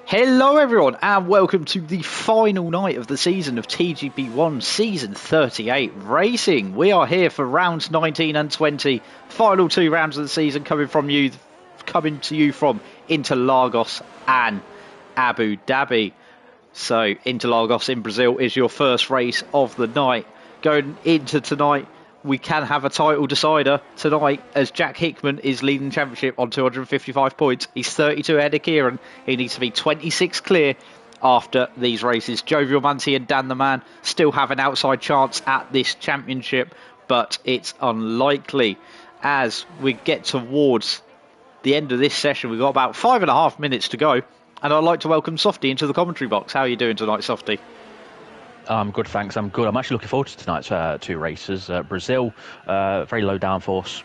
Hello everyone and welcome to the final night of the season of TGP1 Season 38 Racing. We are here for rounds 19 and 20, final two rounds of the season coming to you from Interlagos and Abu Dhabi. So Interlagos in Brazil is your first race of the night. Going into tonight, we can have a title decider tonight as Jack Hickman is leading the championship on 255 points. He's 32 ahead of Kieran. He needs to be 26 clear after these races. Jovial Manti and Dan the Man still have an outside chance at this championship, but it's unlikely. As we get towards the end of this session, we've got about 5.5 minutes to go, and I'd like to welcome Softy into the commentary box. How are you doing tonight, Softy? I'm good, thanks. I'm good. I'm actually looking forward to tonight's two races. Brazil, very low downforce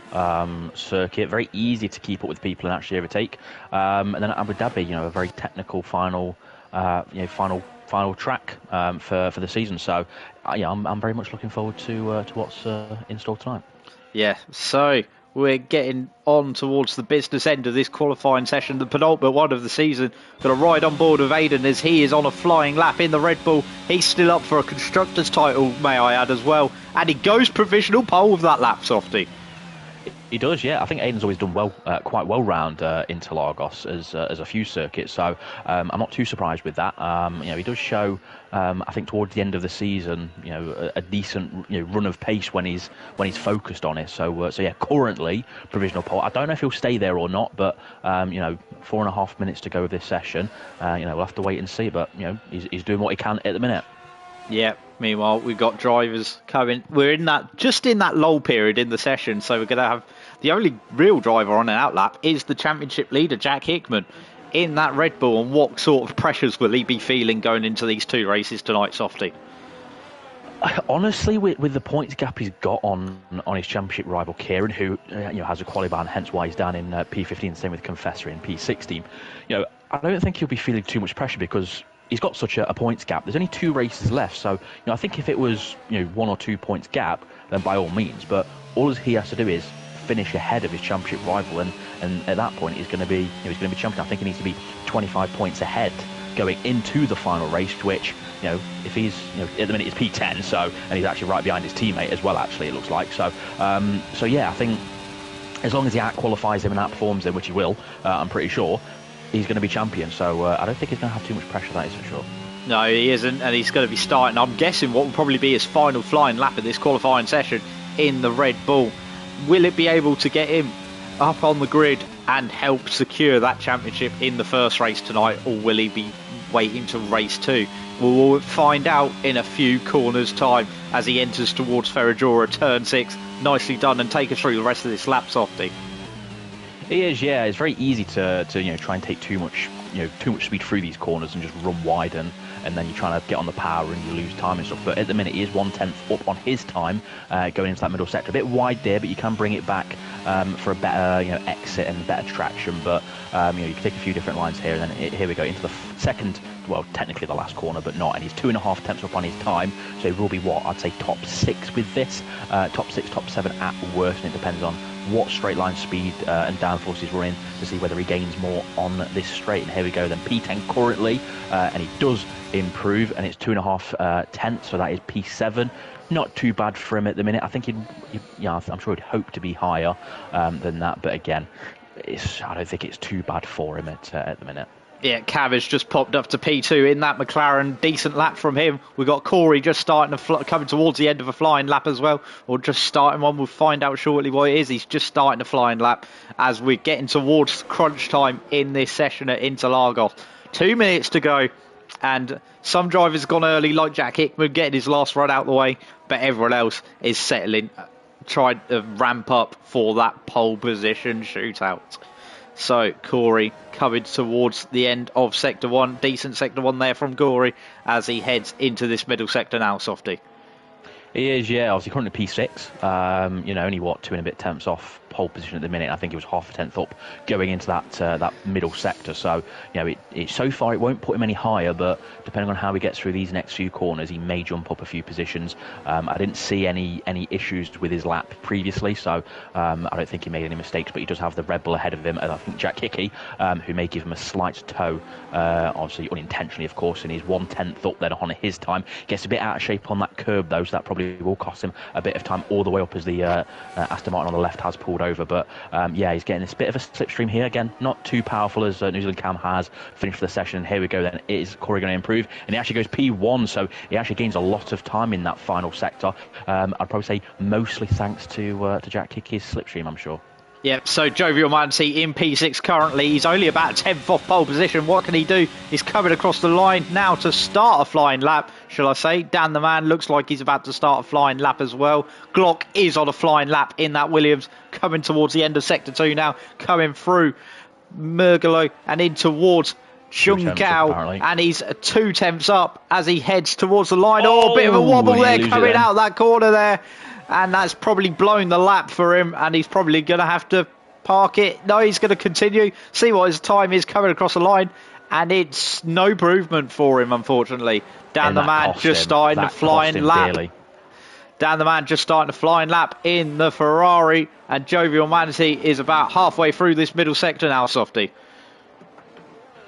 circuit, very easy to keep up with people and actually overtake. And then Abu Dhabi, a very technical final track for the season. So, I'm very much looking forward to what's in store tonight. Yeah. So we're getting on towards the business end of this qualifying session, the penultimate one of the season. Got a ride on board of Aiden as he is on a flying lap in the Red Bull. He's still up for a Constructors title, may I add, as well. And he goes provisional pole with that lap, Softy. He does, yeah. I think Aiden's always done quite well round Interlagos as a few circuits, so I'm not too surprised with that. He does show, I think towards the end of the season, a decent run of pace when he's focused on it. So yeah, currently provisional pole. I don't know if he'll stay there or not, but 4.5 minutes to go of this session. We'll have to wait and see. But he's doing what he can at the minute. Yeah. Meanwhile, we've got drivers coming. We're in that lull period in the session, so we're going to have the only real driver on an outlap is the championship leader, Jack Hickman, in that Red Bull. And what sort of pressures will he be feeling going into these two races tonight, Softy? Honestly, with the points gap he's got on his championship rival Kieran, who has a quali ban, hence why he's down in P15, same with Confessor in P16. I don't think he'll be feeling too much pressure because he's got such a points gap. There's only 2 races left, so I think if it was 1 or 2 points gap, then by all means. But all he has to do is finish ahead of his championship rival, and at that point he's going to be champion. I think he needs to be 25 points ahead going into the final race, which if he's at the minute it's P10, so and he's actually right behind his teammate as well. Actually, it looks like so. Yeah, I think as long as he out qualifies him and outperforms him, which he will, I'm pretty sure, he's going to be champion. So I don't think he's going to have too much pressure, that is for sure. No, he isn't, and he's going to be starting, I'm guessing, what will probably be his final flying lap of this qualifying session in the Red Bull. Will it be able to get him up on the grid and help secure that championship in the first race tonight, or will he be waiting to race 2? We'll find out in a few corners' time as he enters towards Ferragora, turn 6. Nicely done, and take us through the rest of this lap, Softy. He is, yeah. It's very easy to try and take too much speed through these corners and just run wide, and then you're trying to get on the power and you lose time and stuff. But at the minute, he is 1/10 up on his time going into that middle sector. A bit wide there, but you can bring it back for a better exit and better traction. But you can take a few different lines here, and then here we go into the second. Well, technically the last corner, but not. And he's 2.5 tenths up on his time, so he will be I'd say top 6 with this, top 6, top 7 at worst, and it depends on what straight line speed and downforce he's running to see whether he gains more on this straight. And here we go then, P10 currently, and he does improve, and it's 2.5 tenths, so that is P7. Not too bad for him at the minute. I think I'm sure he'd hope to be higher than that, but again, I don't think it's too bad for him at the minute. Yeah, Cavish just popped up to P2 in that McLaren. Decent lap from him. We've got Corey just starting coming towards the end of a flying lap as well, or just starting one. We'll find out shortly what it is. He's just starting a flying lap as we're getting towards crunch time in this session at Interlagos. 2 minutes to go, and some drivers gone early, like Jack Hickman, getting his last run out the way, but everyone else is settling, trying to ramp up for that pole position shootout. So Corey coming towards the end of Sector 1. Decent Sector 1 there from Corey as he heads into this middle sector now, Softy. He is, yeah. Obviously currently P6. Only 2 and a bit tenths off pole position at the minute. I think he was half a tenth up going into that middle sector. So, so far it won't put him any higher, but depending on how he gets through these next few corners, he may jump up a few positions. I didn't see any issues with his lap previously, so I don't think he made any mistakes, but he does have the Red Bull ahead of him, and I think Jack Hickey, who may give him a slight toe, obviously unintentionally, of course, and he's 1/10 up then on his time. Gets a bit out of shape on that curb, though, so that probably will cost him a bit of time all the way up as the Aston Martin on the left has pulled over. But he's getting this bit of a slipstream here. Again, not too powerful as New Zealand Cam has finished for the session. And here we go then. Is Corey going to improve? And he actually goes P1, so he actually gains a lot of time in that final sector. I'd probably say mostly thanks to Jack Hickey's slipstream, I'm sure. Yeah, so Jovial Manatee in P6 currently. He's only about 10th off pole position. What can he do? He's coming across the line now to start a flying lap, shall I say. Dan the Man looks like he's about to start a flying lap as well. Glock is on a flying lap in that Williams, coming towards the end of Sector 2 now, coming through Murgalo and in towards Chung Gao, and he's 2/10 up as he heads towards the line. Oh, a bit of a wobble there coming out that corner there. And that's probably blown the lap for him, and he's probably going to have to park it. No, he's going to continue, see what his time is coming across the line, and it's no improvement for him, unfortunately. Dan the Man just starting to flying lap. Dan the Man just starting to flying lap in the Ferrari, and Jovial Manatee is about halfway through this middle sector now, Softy.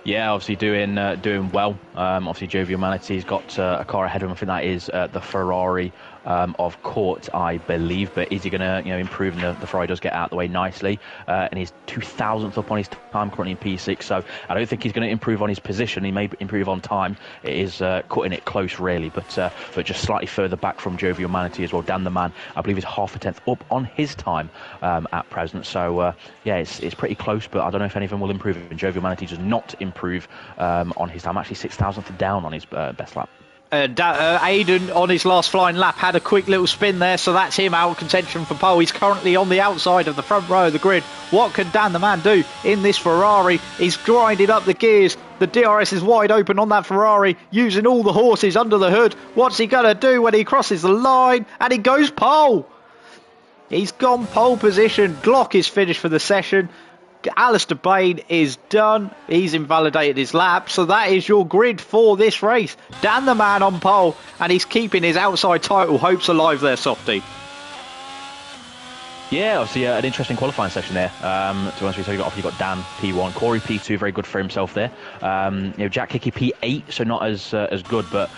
Yeah, obviously doing well. Obviously, Jovial Manatee's got a car ahead of him. I think that is the Ferrari of Court, I believe. But is he going to improve? And the Ferrari does get out of the way nicely. And he's 2,000th up on his time, currently in P6. So I don't think he's going to improve on his position. He may improve on time. It is cutting it close, really. But just slightly further back from Jovial Manatee as well. Dan the Man, I believe, is half a tenth up on his time at present. So, it's pretty close. But I don't know if any of them will improve. And Jovial Manatee does not improve on his time. Actually, 6,000th down on his best lap. Aiden on his last flying lap had a quick little spin there, so that's him out of contention for pole. He's currently on the outside of the front row of the grid. What can Dan the Man do in this Ferrari? He's grinding up the gears. The DRS is wide open on that Ferrari, using all the horses under the hood. What's he going to do when he crosses the line? And he goes pole. He's gone pole position. Glock is finished for the session. Alistair Bain is done. He's invalidated his lap. So that is your grid for this race. Dan the Man on pole, and he's keeping his outside title hopes alive there, Softy. Yeah, obviously an interesting qualifying session there. To be honest with you, you got Dan P1, Corey P2, very good for himself there. Jack Hickey P8, so not as good, but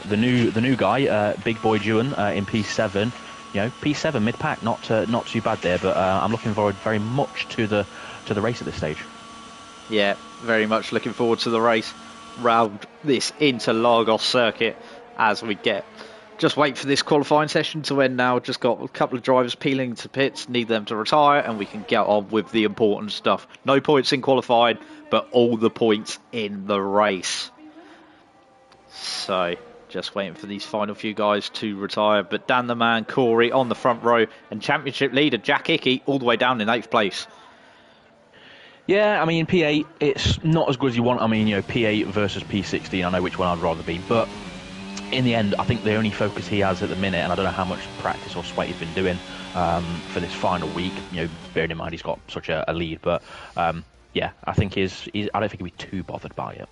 the new guy, Big Boy Juan in P7. P7 mid pack, not too bad there. But I'm looking forward very much to the race at this stage. Yeah, very much looking forward to the race round this Interlagos circuit as we get. Just wait for this qualifying session to end now. Just got a couple of drivers peeling to pits, need them to retire, and we can get on with the important stuff. No points in qualifying, but all the points in the race. So, just waiting for these final few guys to retire. But Dan the Man, Corey on the front row, and championship leader Jack Hickey all the way down in 8th place. Yeah, I mean, P8, it's not as good as you want. I mean, P8 versus P16, I know which one I'd rather be. But in the end, I think the only focus he has at the minute, and I don't know how much practice or sweat he's been doing for this final week, bearing in mind he's got such a lead. But, I think I don't think he'll be too bothered by it.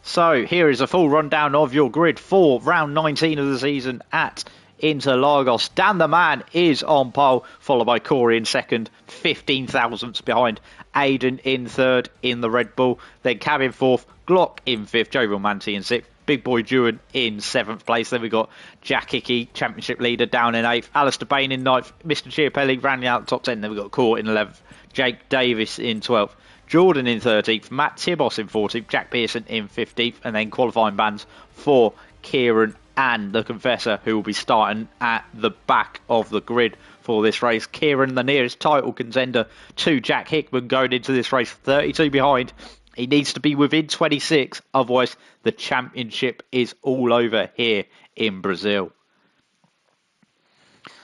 So, here is a full rundown of your grid for round 19 of the season at Interlagos. Dan the Man is on pole, followed by Corey in second, 15 thousandths behind Aiden in third in the Red Bull. Then Cam in fourth, Glock in fifth, Jovial Manatee in sixth, Big Boy Juan in 7th place. Then we got Jack Hickey, championship leader, down in 8th, Alistair Bain in 9th, Mr. Chiapelli rounding out the top 10. Then we got Court in 11th, Jake Davis in 12th, Jordan in 13th, Matt Tibos in 14th, Jack Pearson in 15th, and then qualifying bands for Kieran and the Confessor, who will be starting at the back of the grid for this race. Kieran, the nearest title contender to Jack Hickman, going into this race, 32 behind. He needs to be within 26, otherwise the championship is all over here in Brazil.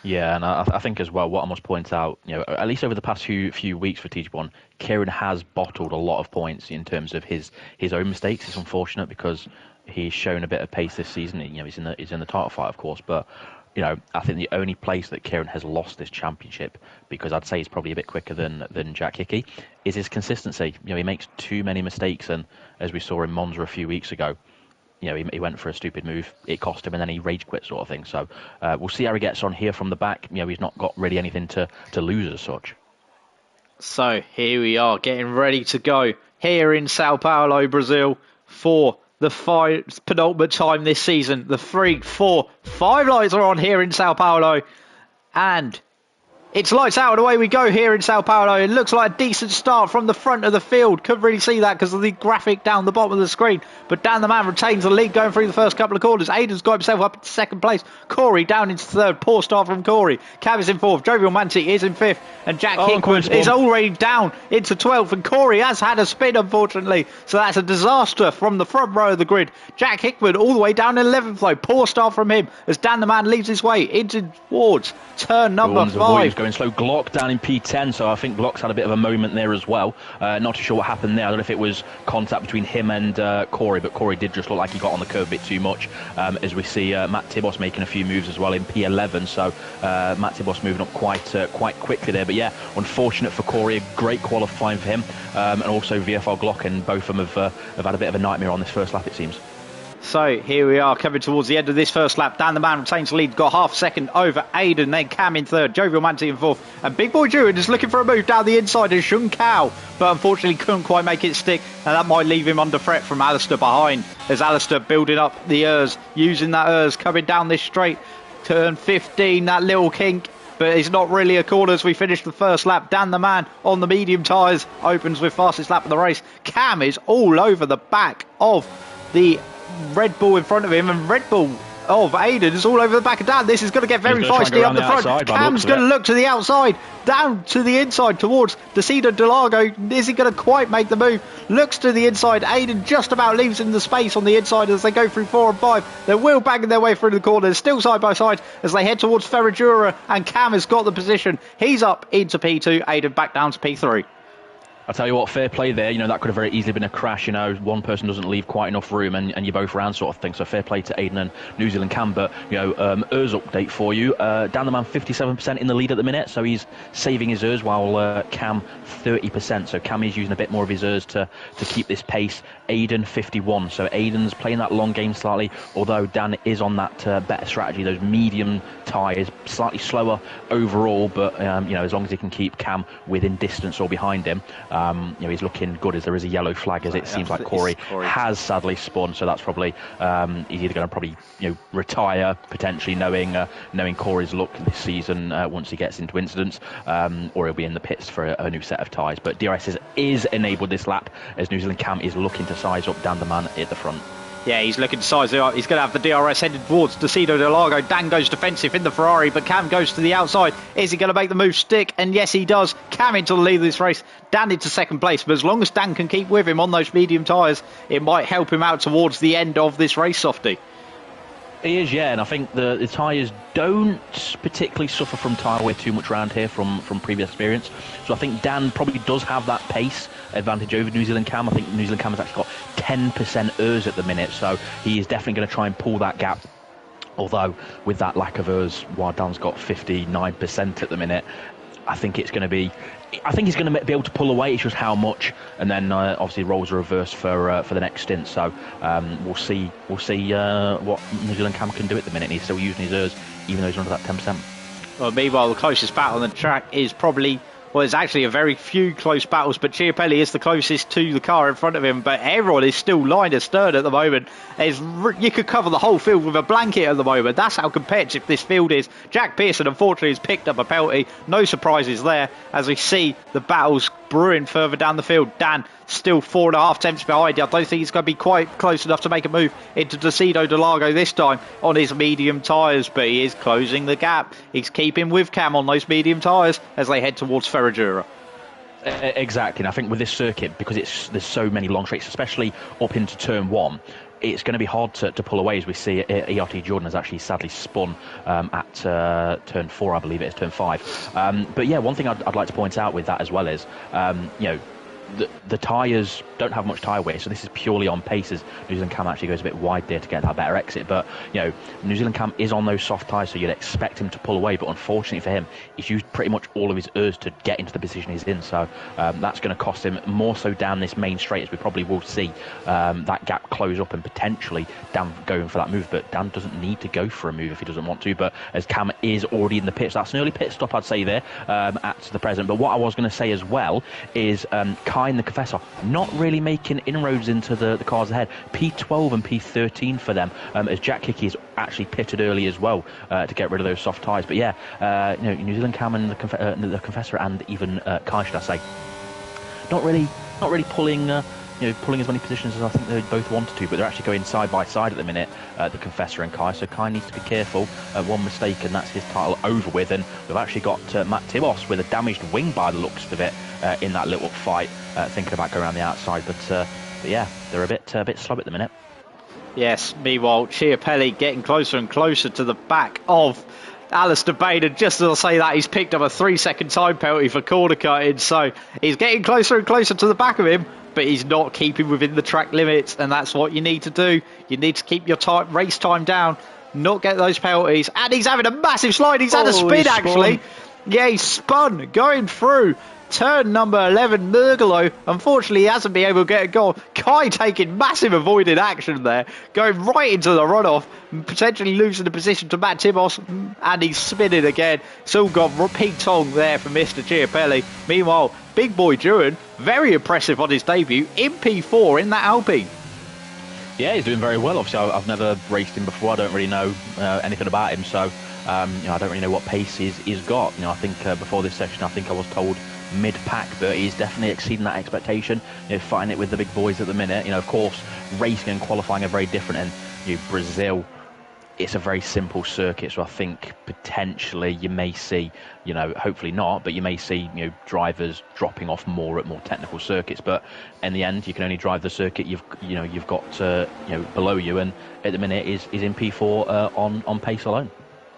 Yeah, and I think as well, what I must point out, at least over the past few weeks for TG1, Kieran has bottled a lot of points in terms of his own mistakes. It's unfortunate because he's shown a bit of pace this season. He's in the title fight, of course, but I think the only place that Kieran has lost this championship, because I'd say he's probably a bit quicker than Jack Hickey, is his consistency. He makes too many mistakes, and as we saw in Monza a few weeks ago, he went for a stupid move, it cost him, and then he rage quit sort of thing. So we'll see how he gets on here from the back. He's not got really anything to lose as such. So here we are, getting ready to go here in Sao Paulo, Brazil, for the penultimate time this season. The 3, 4, 5 lights are on here in Sao Paulo, and it's lights out and away we go here in Sao Paulo. It looks like a decent start from the front of the field. Couldn't really see that because of the graphic down the bottom of the screen. But Dan the Man retains the lead going through the first couple of corners. Aiden's got himself up into second place. Corey down into third. Poor start from Corey. Cav is in fourth. Jovial Manti is in fifth. And Jack Hickman is already down into 12th. And Corey has had a spin, unfortunately. So that's a disaster from the front row of the grid. Jack Hickman all the way down in 11th though. Poor start from him as Dan the Man leads his way into towards turn number 5. Going slow. Glock down in P10, so I think Glock's had a bit of a moment there as well. Not too sure what happened there. I don't know if it was contact between him and Corey, but Corey did just look like he got on the curve a bit too much, as we see Matt Tibos making a few moves as well in P11, so Matt Tibos moving up quite quickly there. But yeah, unfortunate for Corey, a great qualifying for him, and also VFR Glock, and both of them have had a bit of a nightmare on this first lap, it seems. So here we are coming towards the end of this first lap. Dan the Man retains the lead, got half a second over Aiden, then Cam in third, Jovial Manti in fourth, and Big Boy Jewin is looking for a move down the inside of Shun Kao, but unfortunately couldn't quite make it stick, and that might leave him under threat from Alistair behind, as Alistair building up the ERS, using that ERS, coming down this straight, turn 15, that little kink, but it's not really a corner as we finish the first lap. Dan the Man on the medium tyres opens with fastest lap of the race. Cam is all over the back of the Red Bull in front of him, and Red Bull of Aiden is all over the back of Dan. This is going to get very feisty up the front. Cam's going to look to the outside, down to the inside towards Decido Delago. Is he going to quite make the move? Looks to the inside. Aiden just about leaves him the space on the inside as they go through 4 and 5. They're wheel banging their way through the corners, still side by side as they head towards Ferradura, and Cam has got the position. He's up into P2, Aiden back down to P3. I'll tell you what, fair play there. That could have very easily been a crash. One person doesn't leave quite enough room, and you're both around sort of thing. So fair play to Aiden and New Zealand Cam. But ERS update for you. Dan the Man 57% in the lead at the minute, so he's saving his ERS, while Cam 30%. So Cam is using a bit more of his ERS to keep this pace. Aiden 51. So Aiden's playing that long game slightly, although Dan is on that better strategy. Those medium tyres, slightly slower overall, but as long as he can keep Cam within distance or behind him. He's looking good, as there is a yellow flag, as it seems like Corey has sadly spun, so that's probably he's either going to probably retire potentially, knowing Corey's look this season once he gets into incidents, or he'll be in the pits for a new set of tyres. But DRS is enabled this lap as New Zealand Cam is looking to size up Dan the Man at the front. Yeah, he's looking to size it up. He's going to have the DRS headed towards Decido Delago. Dan goes defensive in the Ferrari, but Cam goes to the outside. Is he going to make the move stick? And yes, he does. Cam into the lead of this race. Dan into second place. But as long as Dan can keep with him on those medium tyres, it might help him out towards the end of this race, Softy. He is, yeah, and I think the tyres don't particularly suffer from tyre wear too much around here from previous experience. So I think Dan probably does have that pace advantage over New Zealand Cam. I think New Zealand Cam has actually got 10% ERS at the minute, so he is definitely going to try and pull that gap. Although with that lack of ERS, while Dan's got 59% at the minute, I think he's going to be able to pull away. It's just how much, and then obviously roles are reversed for the next stint. So we'll see what New Zealand Cam can do at the minute. He's still using his ERS, even though he's under that 10%. Well, meanwhile, the closest battle on the track is probably. Well, there's actually a very few close battles, but Chiapelli is the closest to the car in front of him. But everyone is still lined astern at the moment. You could cover the whole field with a blanket at the moment. That's how competitive this field is. Jack Pearson, unfortunately, has picked up a penalty. No surprises there as we see the battles brewing further down the field. Dan still 4.5 tenths behind. I don't think he's going to be quite close enough to make a move into Decido Delago this time on his medium tyres, but he is closing the gap. He's keeping with Cam on those medium tyres as they head towards Ferradura. Exactly, and I think with this circuit, because there's so many long straights, especially up into turn 1, it's going to be hard to pull away, as we see ERT Jordan has actually sadly spun at turn 4, I believe it is, turn 5. But yeah, one thing I'd like to point out with that as well is, the tyres don't have much tyre weight, so this is purely on paces. New Zealand Cam actually goes a bit wide there to get that better exit, but New Zealand Cam is on those soft tyres, so you'd expect him to pull away, but unfortunately for him, he's used pretty much all of his ERS to get into the position he's in, so that's going to cost him more so down this main straight, as we probably will see that gap close up and potentially Dan going for that move, but Dan doesn't need to go for a move if he doesn't want to, but as Cam is already in the pits, that's an early pit stop I'd say there at the present. But what I was going to say as well is Kai and the Confessor not really making inroads into the cars ahead. P12 and P13 for them, as Jack Hickey is actually pitted early as well to get rid of those soft tyres. But yeah, New Zealand Cam and the Confessor and even Kai, should I say, not really pulling pulling as many positions as I think they both wanted to, but they're actually going side by side at the minute, the Confessor and Kai, so Kai needs to be careful. One mistake and that's his title over with, and we've actually got Matt Tibos with a damaged wing by the looks of it in that little fight, thinking about going around the outside, but yeah, they're a bit slow at the minute. Yes, meanwhile, Chiapelli getting closer and closer to the back of Alistair Bain, and just as I say that, he's picked up a 3-second time penalty for corner cutting, so he's getting closer and closer to the back of him, but he's not keeping within the track limits, and that's what you need to do. You need to keep your race time down, not get those penalties, and he's having a massive slide. He's had a spin, actually. Yeah, he's spun going through turn number 11, Murgalo. Unfortunately, he hasn't been able to get a goal. Kai taking massive avoided action there, going right into the runoff, potentially losing the position to Matt Tibos, and he's spinning again. It's all gone ping-tong there for Mr. Chiapelli. Meanwhile, Big Boy Duran, very impressive on his debut, in P4 in that Alpine. Yeah, he's doing very well. Obviously, I've never raced him before. I don't really know anything about him, so I don't really know what pace he's got. I think before this session, I think I was told mid-pack, but he's definitely exceeding that expectation. Fighting it with the big boys at the minute. Of course, racing and qualifying are very different, and Brazil, it's a very simple circuit, so I think potentially you may see, hopefully not, but you may see, drivers dropping off more at more technical circuits. But in the end, you can only drive the circuit you've got below you, and at the minute is in P4 on pace alone.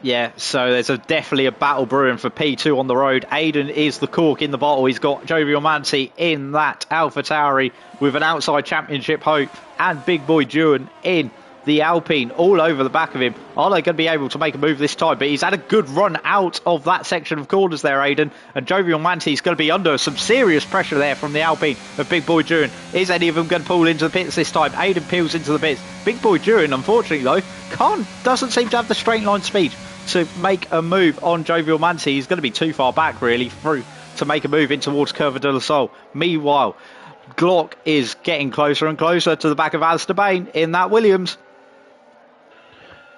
Yeah, so there's definitely a battle brewing for P2 on the road. Aiden is the cork in the bottle. He's got Jovial Manti in that Alpha Tauri with an outside championship hope, and Big Boy Duran in the Alpine all over the back of him. Are they going to be able to make a move this time? But he's had a good run out of that section of corners there, Aiden, and Jovial Manti is going to be under some serious pressure there from the Alpine of Big Boy Duran. Is any of them going to pull into the pits this time? Aiden peels into the pits. Big Boy Duran, unfortunately though, doesn't seem to have the straight line speed to make a move on Jovial Manti. He's going to be too far back really through to make a move in towards Curva de la Sol. Meanwhile, Glock is getting closer and closer to the back of Alistair Bain in that Williams.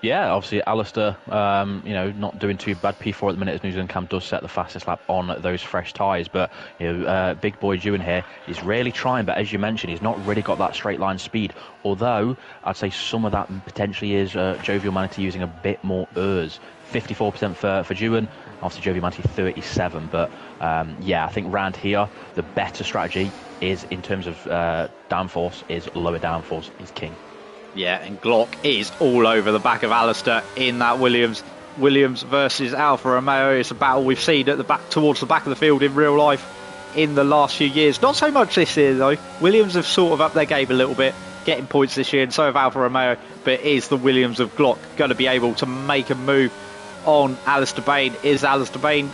Yeah, obviously Alistair, not doing too bad. P4 at the minute as New Zealand Cam does set the fastest lap on those fresh tyres. But Big Boy Duran here is really trying, but as you mentioned, he's not really got that straight line speed. Although I'd say some of that potentially is Jovial Manti using a bit more ERS. 54% for Duran, obviously Jovial Manti 37. But I think round here the better strategy is in terms of downforce is lower downforce is king. Yeah, and Glock is all over the back of Alistair in that Williams. Williams versus Alfa Romeo. It's a battle we've seen at the back, towards the back of the field in real life in the last few years. Not so much this year though. Williams have sort of upped their game a little bit, getting points this year, and so have Alfa Romeo. But is the Williams of Glock going to be able to make a move on Alistair Bain? Is Alistair Bain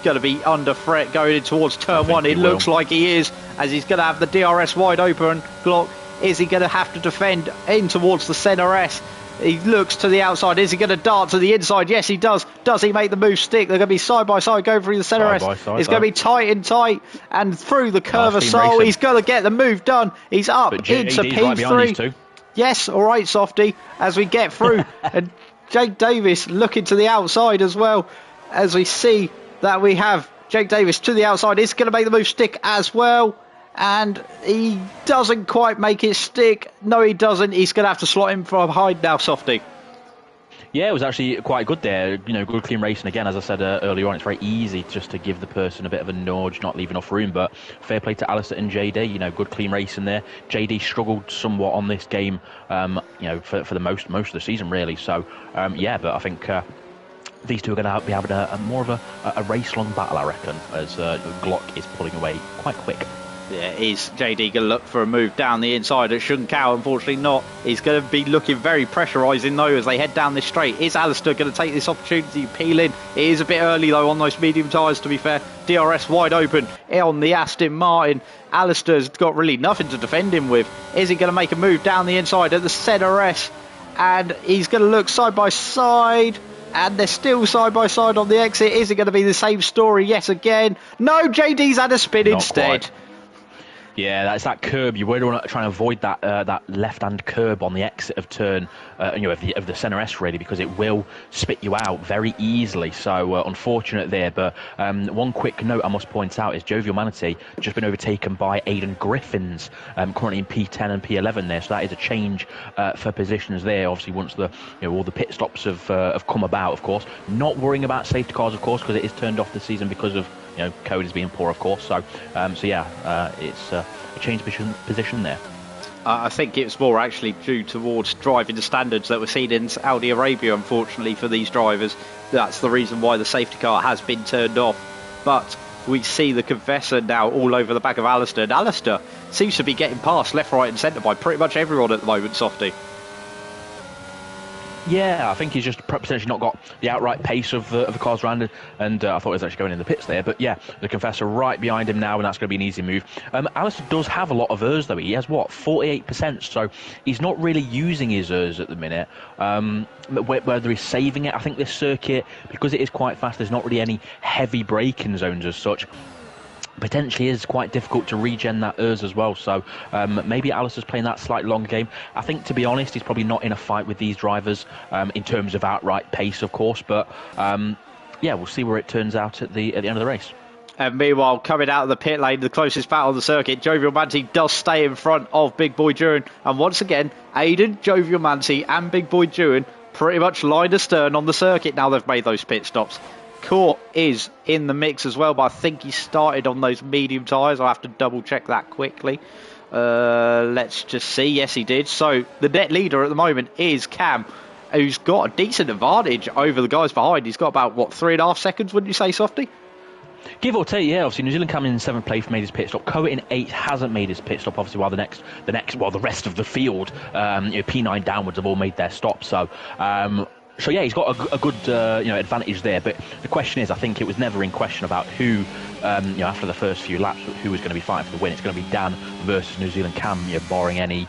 going to be under threat going in towards turn one? It looks like he is, as he's going to have the DRS wide open. Glock, is he going to have to defend in towards the centre S? He looks to the outside. Is he going to dart to the inside? Yes, he does. Does he make the move stick? They're going to be side by side going through the centre S. It's going to be tight and tight, and through the Curva Sol. He's going to get the move done. He's up into P3. Right, yes, all right, Softy, as we get through. And Jake Davis looking to the outside as well, as we see that we have Jake Davis to the outside. Is going to make the move stick as well. And he doesn't quite make it stick. No, he doesn't. He's going to have to slot him from behind now, Softy. Yeah, it was actually quite good there. Good clean racing. Again, as I said earlier on, it's very easy just to give the person a bit of a nudge, not leave enough room. But fair play to Alistair and JD. Good clean racing there. JD struggled somewhat on this game, for the most of the season, really. So, but I think these two are going to be having a more of a race-long battle, I reckon, as Glock is pulling away quite quick. Yeah, is JD going to look for a move down the inside at Shunkao? Unfortunately not. He's going to be looking very pressurising though as they head down this straight. Is Alistair going to take this opportunity to peel in? It is a bit early though on those medium tyres, to be fair. DRS wide open on the Aston Martin. Alistair's got really nothing to defend him with. Is he going to make a move down the inside at the ZRS? And he's going to look side by side. And they're still side by side on the exit. Is it going to be the same story yet again? No, JD's had a spin instead. Quite. Yeah, that's that curb. You really want to try and avoid that that left-hand curb on the exit of turn, of the centre S really, because it will spit you out very easily. So unfortunate there. But one quick note I must point out is Jovial Manatee just been overtaken by Aidan Griffins, currently in P10 and P11 there. So that is a change for positions there. Obviously, once the all the pit stops have come about, of course. Not worrying about safety cars, of course, because it is turned off this season because of code is being poor, of course. So it's a change position there. I think it's more actually due towards driving the standards that we're seeing in Saudi Arabia, unfortunately, for these drivers. That's the reason why the safety car has been turned off. But we see the confessor now all over the back of Alistair. And Alistair seems to be getting past left, right and centre by pretty much everyone at the moment, Softy. Yeah, I think he's just potentially not got the outright pace of the cars around, and I thought he was actually going in the pits there. But yeah, the Confessor right behind him now, and that's going to be an easy move. Alistair does have a lot of ERS though. He has 48%, so he's not really using his ERS at the minute. Whether he's saving it, I think this circuit, because it is quite fast, there's not really any heavy braking zones as such. Potentially is quite difficult to regen that ERS as well, so maybe Alistair's playing that slightly longer game. I think, to be honest, he's probably not in a fight with these drivers in terms of outright pace, of course, but yeah, we'll see where it turns out at the end of the race. And meanwhile, coming out of the pit lane, the closest battle on the circuit, Jovial Manatee does stay in front of Big Boy Duran, and once again, Aidan, Jovial Manatee and Big Boy Duran pretty much line astern on the circuit now they've made those pit stops. Court is in the mix as well, but I think he started on those medium tyres. I'll have to double check that quickly. Let's just see. Yes, he did. So the net leader at the moment is Cam, who's got a decent advantage over the guys behind. He's got about, 3.5 seconds, wouldn't you say, Softy? Give or take, yeah. Obviously, New Zealand coming in 7th place, made his pit stop. Coet in 8th hasn't made his pit stop. Obviously, while the rest of the field, P9 downwards, have all made their stops. So yeah, he's got a good advantage there. But the question is, I think it was never in question about who, after the first few laps, who was going to be fighting for the win. It's going to be Dan versus New Zealand Cam, barring any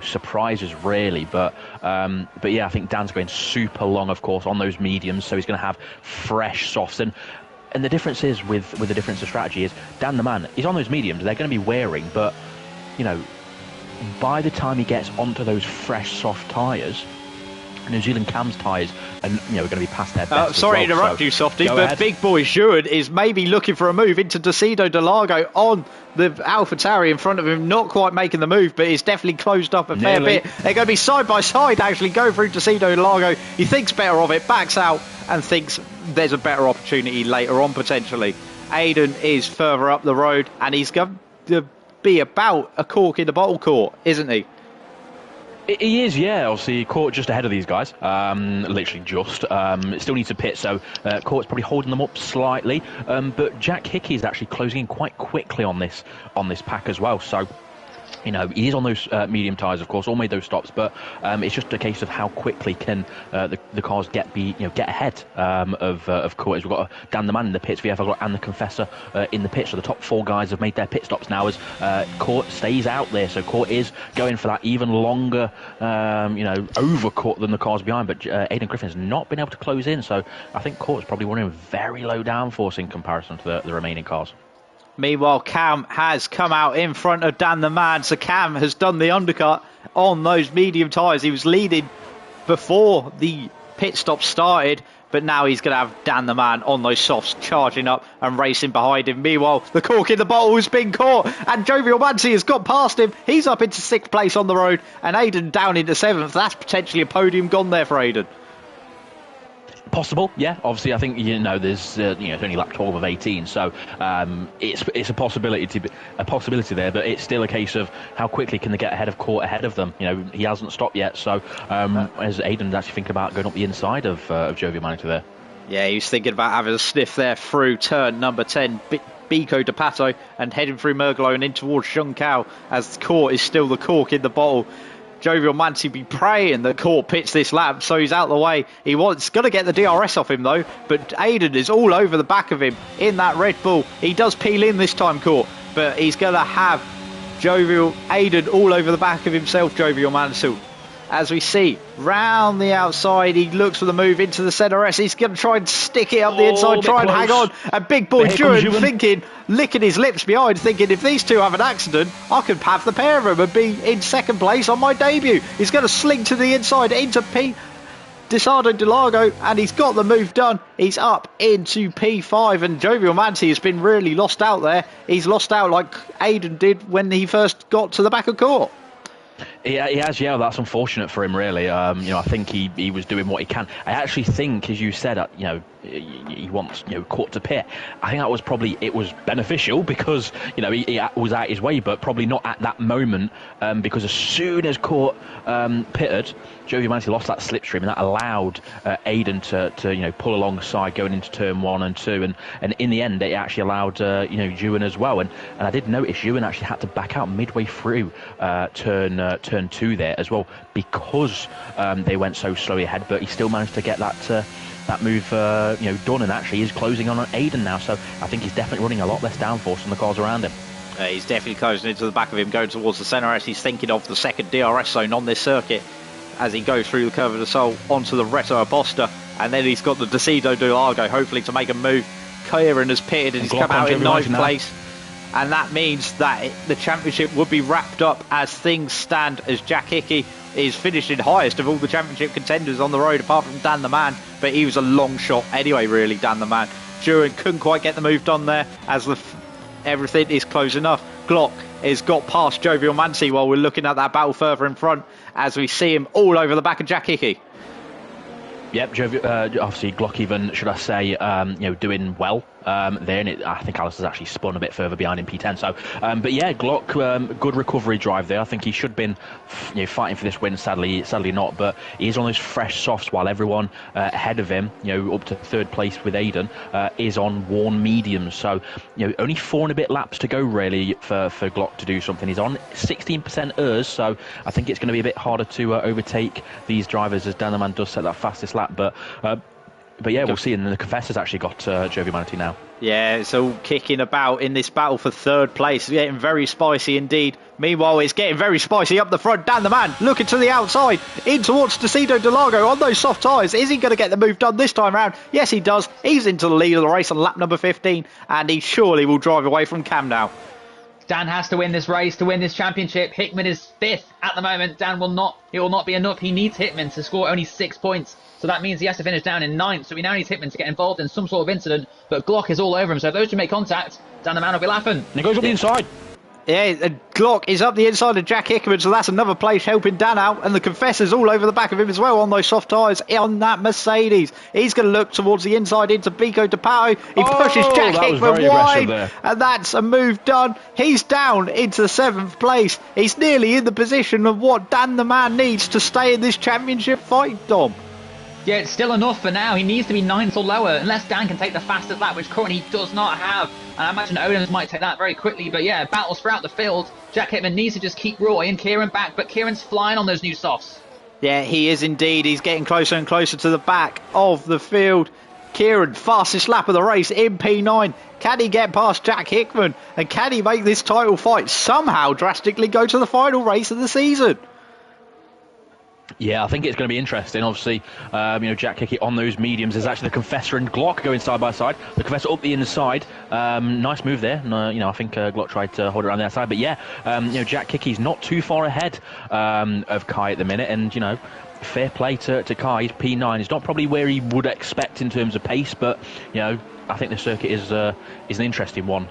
surprises really. But yeah, I think Dan's going super long, of course, on those mediums, so he's going to have fresh softs. And the difference is with the difference of strategy is Dan the man, he's on those mediums. They're going to be wearing, but by the time he gets onto those fresh soft tyres, New Zealand Cam's tyres are going to be past their best. Sorry to interrupt you, Softy, but ahead. Big Boy Shuard is maybe looking for a move into Decido de Largo on the AlphaTauri in front of him, not quite making the move, but he's definitely closed up a fair bit. They're going to be side by side, actually, go through Decido de Largo. He thinks better of it, backs out, and thinks there's a better opportunity later on, potentially. Aidan is further up the road, and he's going to be about a cork in the bottle court, isn't he? He is, yeah. Obviously, Court just ahead of these guys. Literally just. Still needs to pit, so Court's probably holding them up slightly. But Jack Hickey is actually closing in quite quickly on this pack as well. So, he is on those medium tyres, of course, all made those stops, but it's just a case of how quickly can the cars get ahead of Court. We've got Dan the man in the pits, VF and the Confessor in the pits. So the top 4 guys have made their pit stops now as Court stays out there. So Court is going for that even longer, overcut than the cars behind. But Aidan Griffin's not been able to close in. So I think Court's probably running very low downforce in comparison to the remaining cars. Meanwhile, Cam has come out in front of Dan the man, so Cam has done the undercut on those medium tyres. He was leading before the pit stop started, but now he's going to have Dan the man on those softs charging up and racing behind him. Meanwhile, the cork in the bottle has been caught, and Jovial Manatee has got past him. He's up into 6th place on the road, and Aidan down into 7th. That's potentially a podium gone there for Aidan. Possible, yeah. Obviously, I think there's it's only lap 12 of 18, so it's a possibility there. But it's still a case of how quickly can they get ahead of Court ahead of them. He hasn't stopped yet, so as Aidan's actually thinking about going up the inside of Jovial Manatee there. Yeah, he was thinking about having a sniff there through turn number 10. Biko D'Apato, and heading through Mergolo and in towards Shunkao, as Court is still the cork in the bottle. Jovial Manti be praying that Court pits this lap, so he's out of the way. He's going to get the DRS off him though, but Aiden is all over the back of him in that Red Bull. He does peel in this time, Court, but he's going to have Aiden all over the back of himself, Jovial Manti. As we see, round the outside, he looks for the move into the centre S. He's going to try and stick it up the inside, try and hang on. And big boy Juan thinking, licking his lips behind, thinking if these two have an accident, I could have the pair of them and be in second place on my debut. He's going to slink to the inside into Desardo Delago, and he's got the move done. He's up into P5, and Jovial Manti has been really lost out there. He's lost out like Aiden did when he first got to the back of Court. He has, yeah. That's unfortunate for him, really. I think he was doing what he can. I actually think, as you said, he wants Court to pit. I think that was it was beneficial because he was out his way, but probably not at that moment because as soon as Court pitted, Jovial Manti lost that slipstream, and that allowed Aiden to pull alongside going into turn 1 and 2, and in the end it actually allowed Ewan as well, and I did notice Ewan actually had to back out midway through turn 2 there as well because they went so slowly ahead, but he still managed to get that move done, and actually is closing on Aiden now, so I think he's definitely running a lot less downforce on the cars around him. He's definitely closing into the back of him, going towards the centre as he's thinking of the second DRS zone on this circuit as he goes through the Curve of the Soul onto the Reto Abosta, and then he's got the Decido Delago hopefully to make a move. Kieran has pitted and he's come out in 9th place, and that means that the championship would be wrapped up as things stand, as Jack Hickey is finishing highest of all the championship contenders on the road apart from Dan the Man, but he was a long shot anyway really, Dan the Man. Duran couldn't quite get the move done there as everything is close enough. Glock has got past Jovial Manti while we're looking at that battle further in front as we see him all over the back of Jack Hickey. Yep, obviously Glock even, should I say, doing well there, and I think Alice has actually spun a bit further behind in P10. So, but yeah, Glock, good recovery drive there. I think he should have been fighting for this win. Sadly not. But he's on those fresh softs while everyone ahead of him, up to 3rd place with Aiden, is on worn mediums. So, only 4 and a bit laps to go really for Glock to do something. He's on 16% ERS, so I think it's going to be a bit harder to overtake these drivers as Dan the Man does set that fastest lap. But yeah, we'll see. And the Confessor's actually got Jovial Manti now. Yeah, it's all kicking about in this battle for 3rd place. It's getting very spicy indeed. Meanwhile, it's getting very spicy up the front. Dan the Man looking to the outside, in towards Decido Delago on those soft tyres. Is he going to get the move done this time round? Yes, he does. He's into the lead of the race on lap number 15, and he surely will drive away from Cam now. Dan has to win this race to win this championship. Hickman is 5th at the moment. Dan will not be enough. He needs Hickman to score only 6 points. So that means he has to finish down in 9th. So he now needs Hickman to get involved in some sort of incident. But Glock is all over him. So if those two make contact, Dan the Man will be laughing. And he goes up the inside. Yeah, Glock is up the inside of Jack Hickman, so that's another place helping Dan out, and the Confessor's all over the back of him as well on those soft tyres on that Mercedes. He's going to look towards the inside into Biko D'Apato. He pushes Jack Hickman wide, and that's a move done. He's down into 7th place. He's nearly in the position of what Dan the Man needs to stay in this championship fight, Dom. Yeah, it's still enough for now. He needs to be 9th or lower, unless Dan can take the fastest lap, which currently he does not have. And I imagine Odins might take that very quickly. But yeah, battles throughout the field. Jack Hickman needs to just keep Roy and Kieran back, but Kieran's flying on those new softs. Yeah, he is indeed. He's getting closer and closer to the back of the field. Kieran, fastest lap of the race in P9. Can he get past Jack Hickman? And can he make this title fight somehow drastically go to the final race of the season? Yeah, I think it's going to be interesting. Obviously, Jack Hickey on those mediums. There's actually the Confessor and Glock going side by side. The Confessor up the inside. Nice move there. I think Glock tried to hold it around the outside. But yeah, Jack Hickey's not too far ahead of Kai at the minute. And, fair play to Kai. He's P9. He's not probably where he would expect in terms of pace, but, I think the circuit is an interesting one,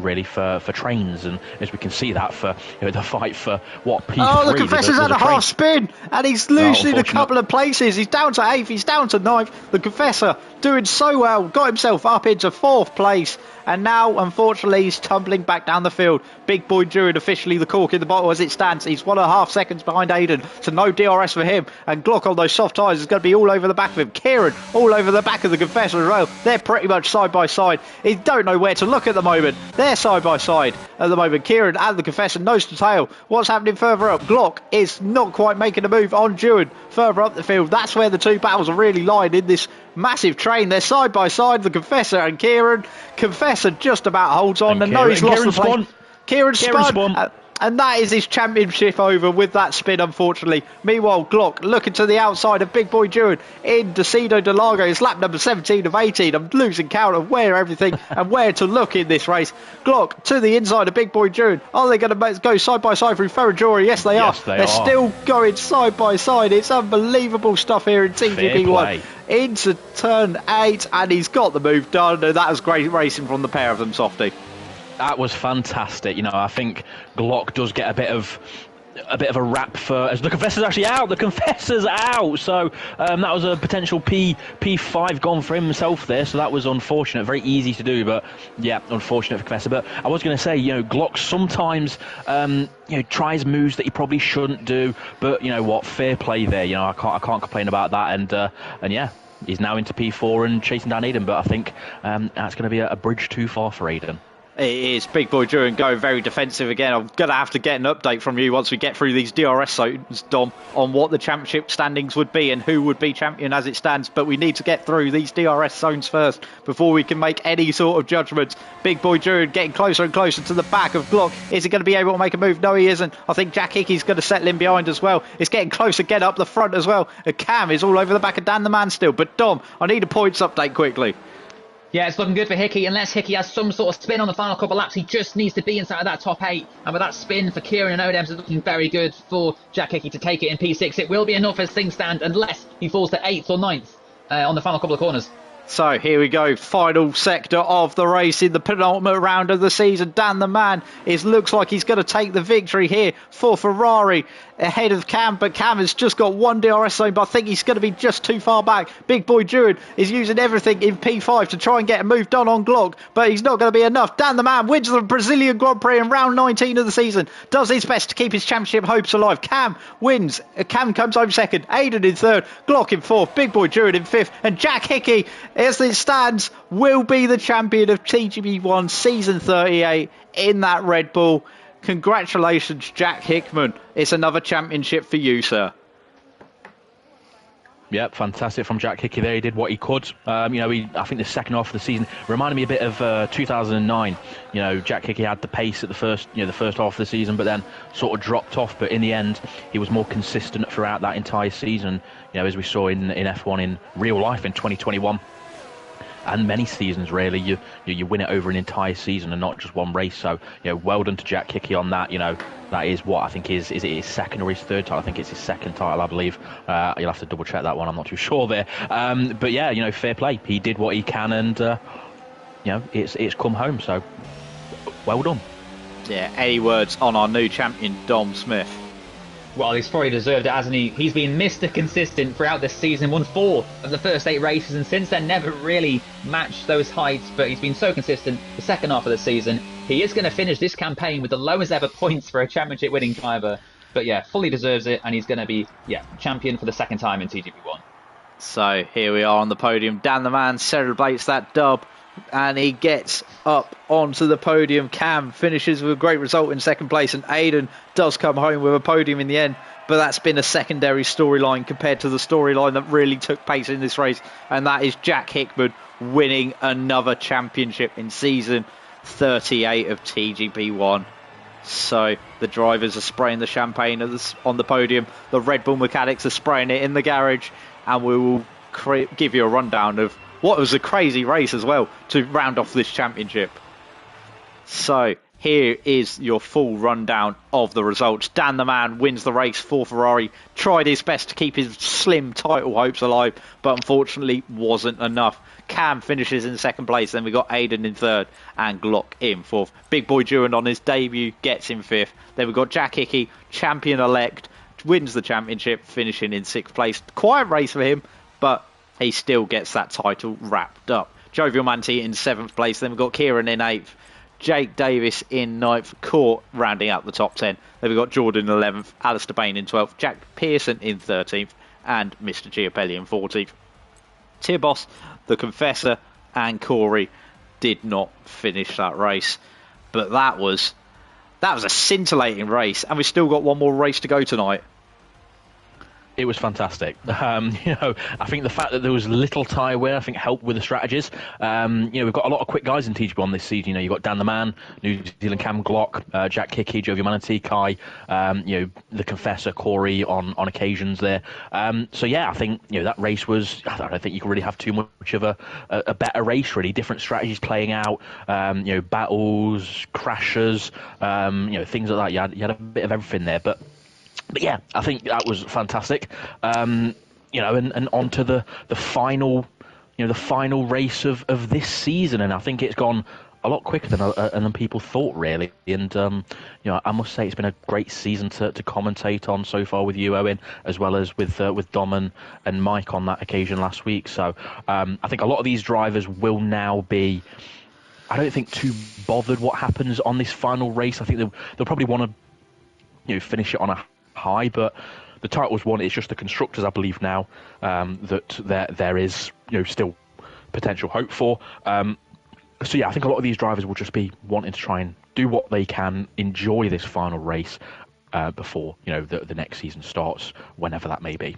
really, for trains, and as we can see that for the fight for what P3. Oh, the Confessor's had a half spin, and he's losing a couple of places. He's down to 8th, he's down to 9th. The Confessor doing so well, got himself up into 4th place, and now, unfortunately, he's tumbling back down the field. Big Boy Druid officially the cork in the bottle as it stands. He's 1.5 seconds behind Aiden, so no DRS for him. And Glock on those soft tyres is going to be all over the back of him. Kieran all over the back of the Confessor as well. They're pretty much side by side. He don't know where to look at the moment. They're side by side at the moment. Kieran and the Confessor nose to tail. What's happening further up? Glock is not quite making a move on Druid further up the field. That's where the two battles are really lying in this massive train. They're side by side, the Confessor and Kieran. Confessor just about holds on, and no, he's lost the plane. Kieran spun. And that is his championship over with that spin, unfortunately. Meanwhile, Glock looking to the outside of Big Boy Druid in Decido de Largo. It's lap number 17 of 18. I'm losing count of where everything and where to look in this race. Glock to the inside of Big Boy Druid. Are they going to go side by side through Ferrajori? Yes, they are. They're still going side by side. It's unbelievable stuff here in TGP1. Into turn 8, and he's got the move done. And that was great racing from the pair of them, Softy. That was fantastic. I think Glock does get a bit of a rap for as the Confessor's actually out. The Confessor's out, so that was a potential P5 gone for himself there. So that was unfortunate. Very easy to do, but yeah, unfortunate for Confessor. But I was going to say, Glock sometimes tries moves that he probably shouldn't do. But you know what? Fair play there. I can't complain about that. And yeah, he's now into P4 and chasing down Aiden. But I think that's going to be a bridge too far for Aiden. It is. Big Boy Druid going very defensive again. I'm going to have to get an update from you once we get through these DRS zones, Dom, on what the championship standings would be and who would be champion as it stands. But we need to get through these DRS zones first before we can make any sort of judgments. Big Boy Druid getting closer and closer to the back of Glock. Is he going to be able to make a move? No, he isn't. I think Jack Hickey's going to settle in behind as well. It's getting close again up the front as well. And Cam is all over the back of Dan the Man still. But Dom, I need a points update quickly. Yeah, it's looking good for Hickey. Unless Hickey has some sort of spin on the final couple of laps, he just needs to be inside of that top 8. And with that spin for Kieran and Odems, it's looking very good for Jack Hickey to take it in P6. It will be enough as things stand, unless he falls to 8th or 9th on the final couple of corners. So here we go, final sector of the race in the penultimate round of the season. Dan the Man looks like he's going to take the victory here for Ferrari ahead of Cam, but Cam has just got one DRS zone, but I think he's going to be just too far back. Big Boy Druid is using everything in P5 to try and get a move done on Glock, but he's not going to be enough. Dan the Man wins the Brazilian Grand Prix in round 19 of the season, does his best to keep his championship hopes alive. Cam wins. Cam comes home second, Aiden in third, Glock in fourth, Big Boy Druid in fifth, and Jack Hickey, as it stands, will be the champion of TGP1 season 38 in that Red Bull. Congratulations, Jack Hickman. It's another championship for you, sir. Yep, fantastic from Jack Hickey there. He did what he could. I think the second half of the season reminded me a bit of 2009. Jack Hickey had the pace at the first half of the season, but then sort of dropped off. But in the end, he was more consistent throughout that entire season. As we saw in F1 in real life in 2021. And many seasons, really, you win it over an entire season and not just one race. So, well done to Jack Hickey on that. That is what I think is it his second or his third title? I think it's his second title, I believe. You'll have to double check that one. I'm not too sure there. But yeah, fair play. He did what he can, and it's come home. So, well done. Yeah. Any words on our new champion, Dom Smith? Well, he's probably deserved it, hasn't he? He's been Mr. Consistent throughout this season, won 4 of the first 8 races, and since then never really matched those heights, but he's been so consistent the second half of the season. He is going to finish this campaign with the lowest ever points for a championship winning driver. But yeah, fully deserves it, and he's going to be champion for the second time in TGP1. So here we are on the podium. Dan the Man celebrates that dub, and he gets up onto the podium. Cam finishes with a great result in second place, and Aiden does come home with a podium in the end. But that's been a secondary storyline compared to the storyline that really took place in this race, and that is Jack Hickman winning another championship in season 38 of TGP1. So the drivers are spraying the champagne on the podium. The Red Bull mechanics are spraying it in the garage, and we will give you a rundown of what was a crazy race as well to round off this championship. So here is your full rundown of the results. Dan the Man wins the race for Ferrari. Tried his best to keep his slim title hopes alive, but unfortunately wasn't enough. Cam finishes in second place. Then we got Aiden in third and Glock in fourth. Big Boy Druid on his debut gets in fifth. Then we got Jack Hickey, champion elect, wins the championship, finishing in sixth place. Quiet race for him, but he still gets that title wrapped up. Jovial Manti in 7th place. Then we've got Kieran in 8th. Jake Davis in 9th. Court rounding out the top 10. Then we've got Jordan in 11th. Alistair Bain in 12th. Jack Pearson in 13th. And Mr. Giapelli in 14th. Tibos, the Confessor, and Corey did not finish that race. But that was a scintillating race. And we've still got one more race to go tonight. It was fantastic. I think the fact that there was little tyre wear, I think, helped with the strategies. We've got a lot of quick guys in TGB1 this season. You've got Dan the Man, New Zealand Cam Glock, Jack Hickey, Jovial Manatee, Kai, the Confessor, Corey on occasions there. I think, that race was, I don't think you could really have too much of a better race, really. Different strategies playing out, battles, crashes, things like that. You had a bit of everything there, But yeah, I think that was fantastic. And onto the final, the final race of this season, and I think it's gone a lot quicker than people thought, really. And I must say it's been a great season to commentate on so far with you, Owen, as well as with Dom and Mike on that occasion last week. So I think a lot of these drivers will now be, I don't think, too bothered what happens on this final race. I think they'll probably want to finish it on a high, but the title's won. It's just the constructors, I believe now, that there is still potential hope for. I think a lot of these drivers will just be wanting to try and do what they can, enjoy this final race before the next season starts, whenever that may be.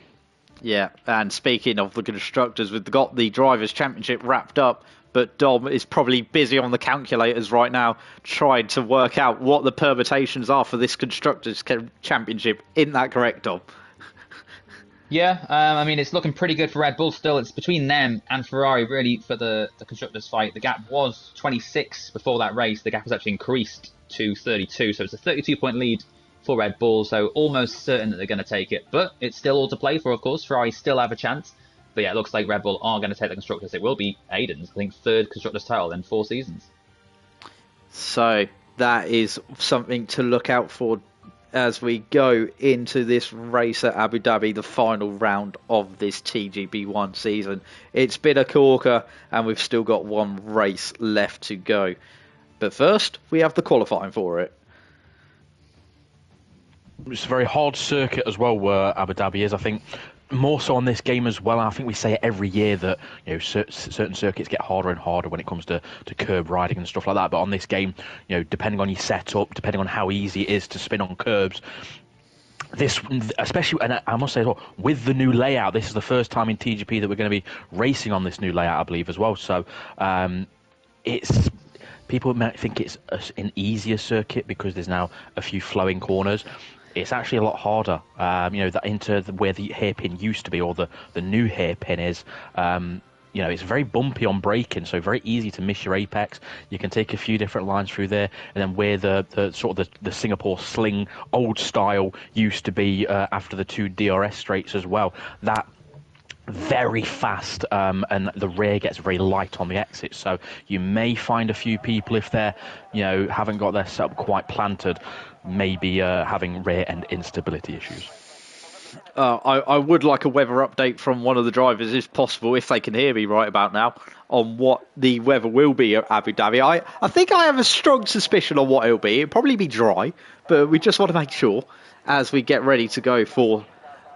Yeah, and speaking of the constructors, we've got the Drivers' Championship wrapped up, but Dom is probably busy on the calculators right now trying to work out what the permutations are for this Constructors' Championship. Isn't that correct, Dom? Yeah, it's looking pretty good for Red Bull still. It's between them and Ferrari, really, for the Constructors' fight. The gap was 26 before that race. The gap was actually increased to 32, so it's a 32-point lead for Red Bull, so almost certain that they're going to take it. But it's still all to play for, of course. Ferrari still have a chance. But yeah, it looks like Red Bull are going to take the Constructors. It will be Aiden's, I think, 3rd Constructors title in 4 seasons. So that is something to look out for as we go into this race at Abu Dhabi, the final round of this TGB1 season. It's been a corker, and we've still got one race left to go. But first, we have the qualifying for it. It's a very hard circuit as well, where Abu Dhabi is, I think. More so on this game as well. I think we say it every year that certain circuits get harder and harder when it comes to curb riding and stuff like that. But on this game, depending on your setup, depending on how easy it is to spin on curbs, this, especially, and I must say as well, with the new layout, this is the first time in TGP that we're going to be racing on this new layout, I believe, as well. So it's, people might think it's an easier circuit because there's now a few flowing corners. It's actually a lot harder, that into where the hairpin used to be, or the new hairpin is. It's very bumpy on braking, so very easy to miss your apex. You can take a few different lines through there, and then where the sort of the Singapore sling old style used to be after the 2 DRS straights as well. That very fast, and the rear gets very light on the exit, so you may find a few people, if they're haven't got their setup quite planted, maybe having rear end instability issues. I would like a weather update from one of the drivers, if possible, if they can hear me right about now, on what the weather will be at Abu Dhabi. I think I have a strong suspicion on what it'll be. It'll probably be dry, but we just want to make sure as we get ready to go for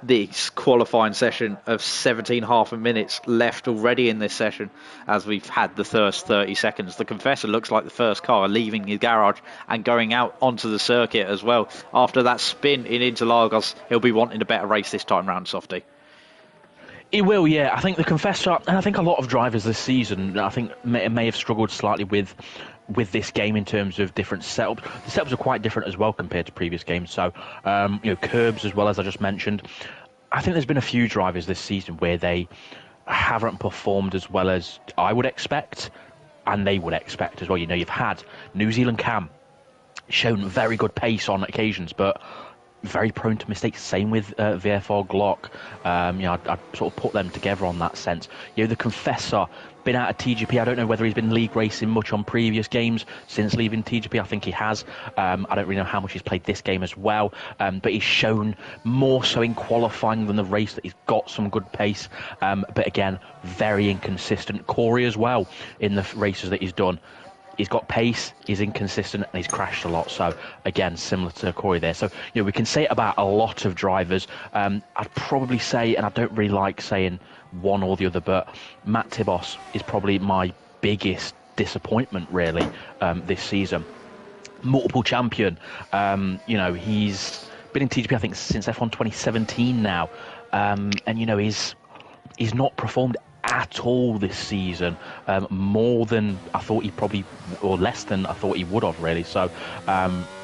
this qualifying session of 17.5 minutes left already in this session, as we've had the first 30 seconds. The Confessor looks like the first car leaving his garage and going out onto the circuit as well. After that spin in Interlagos, he'll be wanting a better race this time round, Softy. He will, yeah. I think the Confessor, and I think a lot of drivers this season, I think may have struggled slightly with this game in terms of different setups. The setups are quite different as well compared to previous games. So, curbs as well, as I just mentioned. I think there's been a few drivers this season where they haven't performed as well as I would expect, and they would expect as well. You've had New Zealand Cam shown very good pace on occasions, but very prone to mistakes. Same with VFR Glock. I'd sort of put them together on that sense. The Confessor, been out of TGP. I don't know whether he's been league racing much on previous games since leaving TGP. I think he has. I don't really know how much he's played this game as well. But he's shown more so in qualifying than the race that he's got some good pace. But again, very inconsistent. Corey as well in the races that he's done. He's got pace, he's inconsistent, and he's crashed a lot. So, again, similar to Corey there. So, we can say it about a lot of drivers. I'd probably say, and I don't really like saying one or the other, but Matt Tibos is probably my biggest disappointment, really, this season. Multiple champion. He's been in TGP, I think, since F1 2017 now. He's not performed at all this season, more than I thought he probably, or less than I thought he would have, really. So,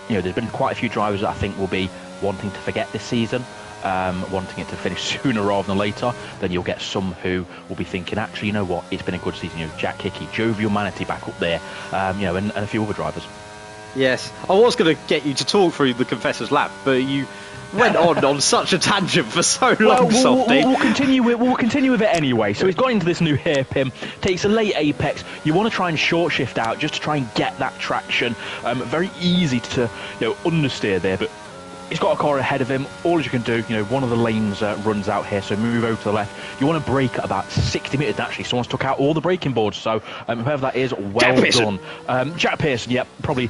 there's been quite a few drivers that I think will be wanting to forget this season, wanting it to finish sooner rather than later. Then you'll get some who will be thinking, actually, you know what, it's been a good season. Jack Hickey, Jovial Manatee back up there, and a few other drivers. Yes, I was going to get you to talk through the Confessor's Lap, but you went on such a tangent for so long, Softy. We'll continue with it anyway. So he's got into this new hairpin, takes a late apex. You want to try and short shift out just to try and get that traction. Very easy to understeer there, but he's got a car ahead of him. All you can do, one of the lanes runs out here, so move over to the left. You want to brake at about 60 metres. Actually, someone's took out all the braking boards, so whoever that is, well done. Jack Pearson, yep, probably.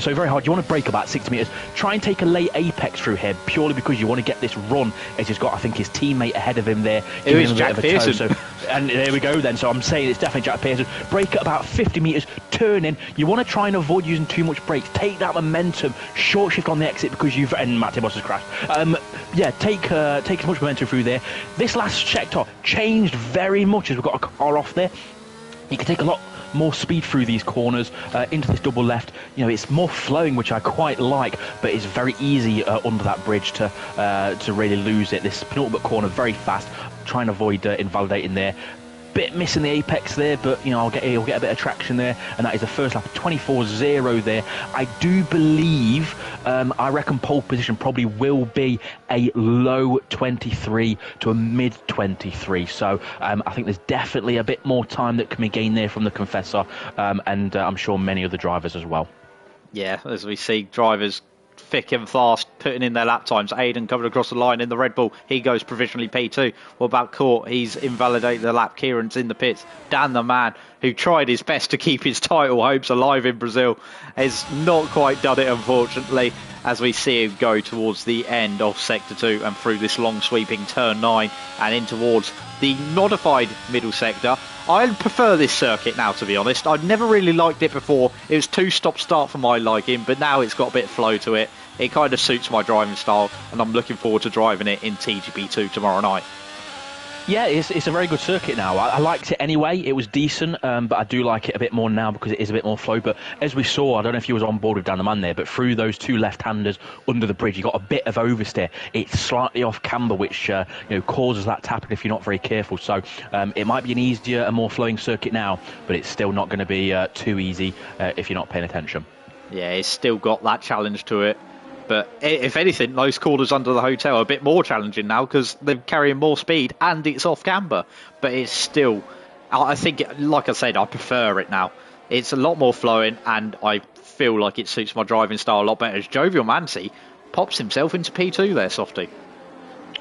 So very hard. You want to brake about 60 metres. Try and take a late apex through here, purely because you want to get this run, as he's got, I think, his teammate ahead of him there. It is Jack Pearson. And there we go then. So I'm saying it's definitely Jack Pearson. Brake at about 50 metres, turn in. You want to try and avoid using too much brakes. Take that momentum, short shift on the exit because and Matt Tibos has crashed. Take as much momentum through there. This last sector changed very much as we've got a car off there. You can take a lot more speed through these corners into this double left. It's more flowing, which I quite like, but it's very easy under that bridge to really lose it. This penultimate corner very fast. Try and avoid invalidating there. Bit missing the apex there, but he'll get a bit of traction there, and that is the first lap, 24.0 there. I do believe, I reckon pole position probably will be a low 23 to a mid 23. So I think there's definitely a bit more time that can be gained there from the Confessor, and I'm sure many other drivers as well. Yeah, as we see drivers thick and fast putting in their lap times. Aiden coming across the line in the Red Bull. He goes provisionally P2. What about Court? He's invalidated the lap. Kieran's in the pits. Dan, the man who tried his best to keep his title hopes alive in Brazil, has not quite done it, unfortunately, as we see him go towards the end of Sector 2 and through this long sweeping Turn 9 and in towards the modified middle sector. I prefer this circuit now, to be honest. I'd never really liked it before. It was too stop-start for my liking, but now it's got a bit of flow to it. It kind of suits my driving style, and I'm looking forward to driving it in TGP2 tomorrow night. Yeah, it's a very good circuit now. I liked it anyway. It was decent, but I do like it a bit more now because it is a bit more flow. But as we saw, I don't know if you was on board with Dan the Man there, but through those two left-handers under the bridge, you got a bit of oversteer. It's slightly off camber, which causes that tapping if you're not very careful. So it might be an easier and more flowing circuit now, but it's still not going to be too easy if you're not paying attention. Yeah, it's still got that challenge to it. But if anything, those corners under the hotel are a bit more challenging now because they're carrying more speed and it's off camber. But it's still, I think, like I said, I prefer it now. It's a lot more flowing and I feel like it suits my driving style a lot better. As Jovial Manatee pops himself into P2 there, Softy.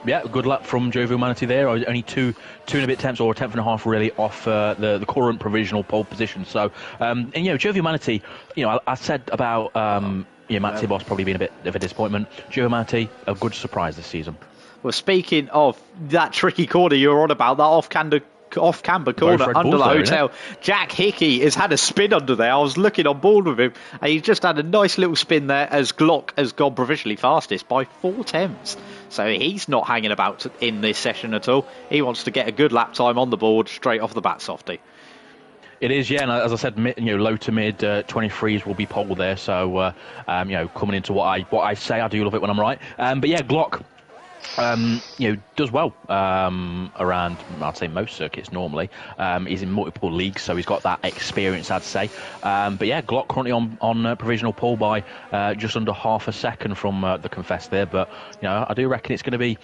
Yeah, good luck from Jovial Manatee there. Only two and a bit tenths, or a tenth and a half really, off the current provisional pole position. So, Jovial Manatee, I said about Matt Tibos probably being a bit of a disappointment. Jovial Manatee, a good surprise this season. Well, speaking of that tricky corner you were on about, that off-camber corner under the hotel, Jack Hickey has had a spin under there. I was looking on board with him, and he's just had a nice little spin there as Glock has gone provisionally fastest by 4 tenths. So he's not hanging about in this session at all. He wants to get a good lap time on the board straight off the bat, Softy. It is, yeah, and as I said, low to mid 23s will be pole there. So, coming into what I say, I do love it when I'm right. But yeah, Glock Does well around, I'd say, most circuits normally. He's in multiple leagues, so he's got that experience, I'd say. But yeah, Glock currently on provisional pole by just under half a second from the Confess there. But I do reckon it's going to be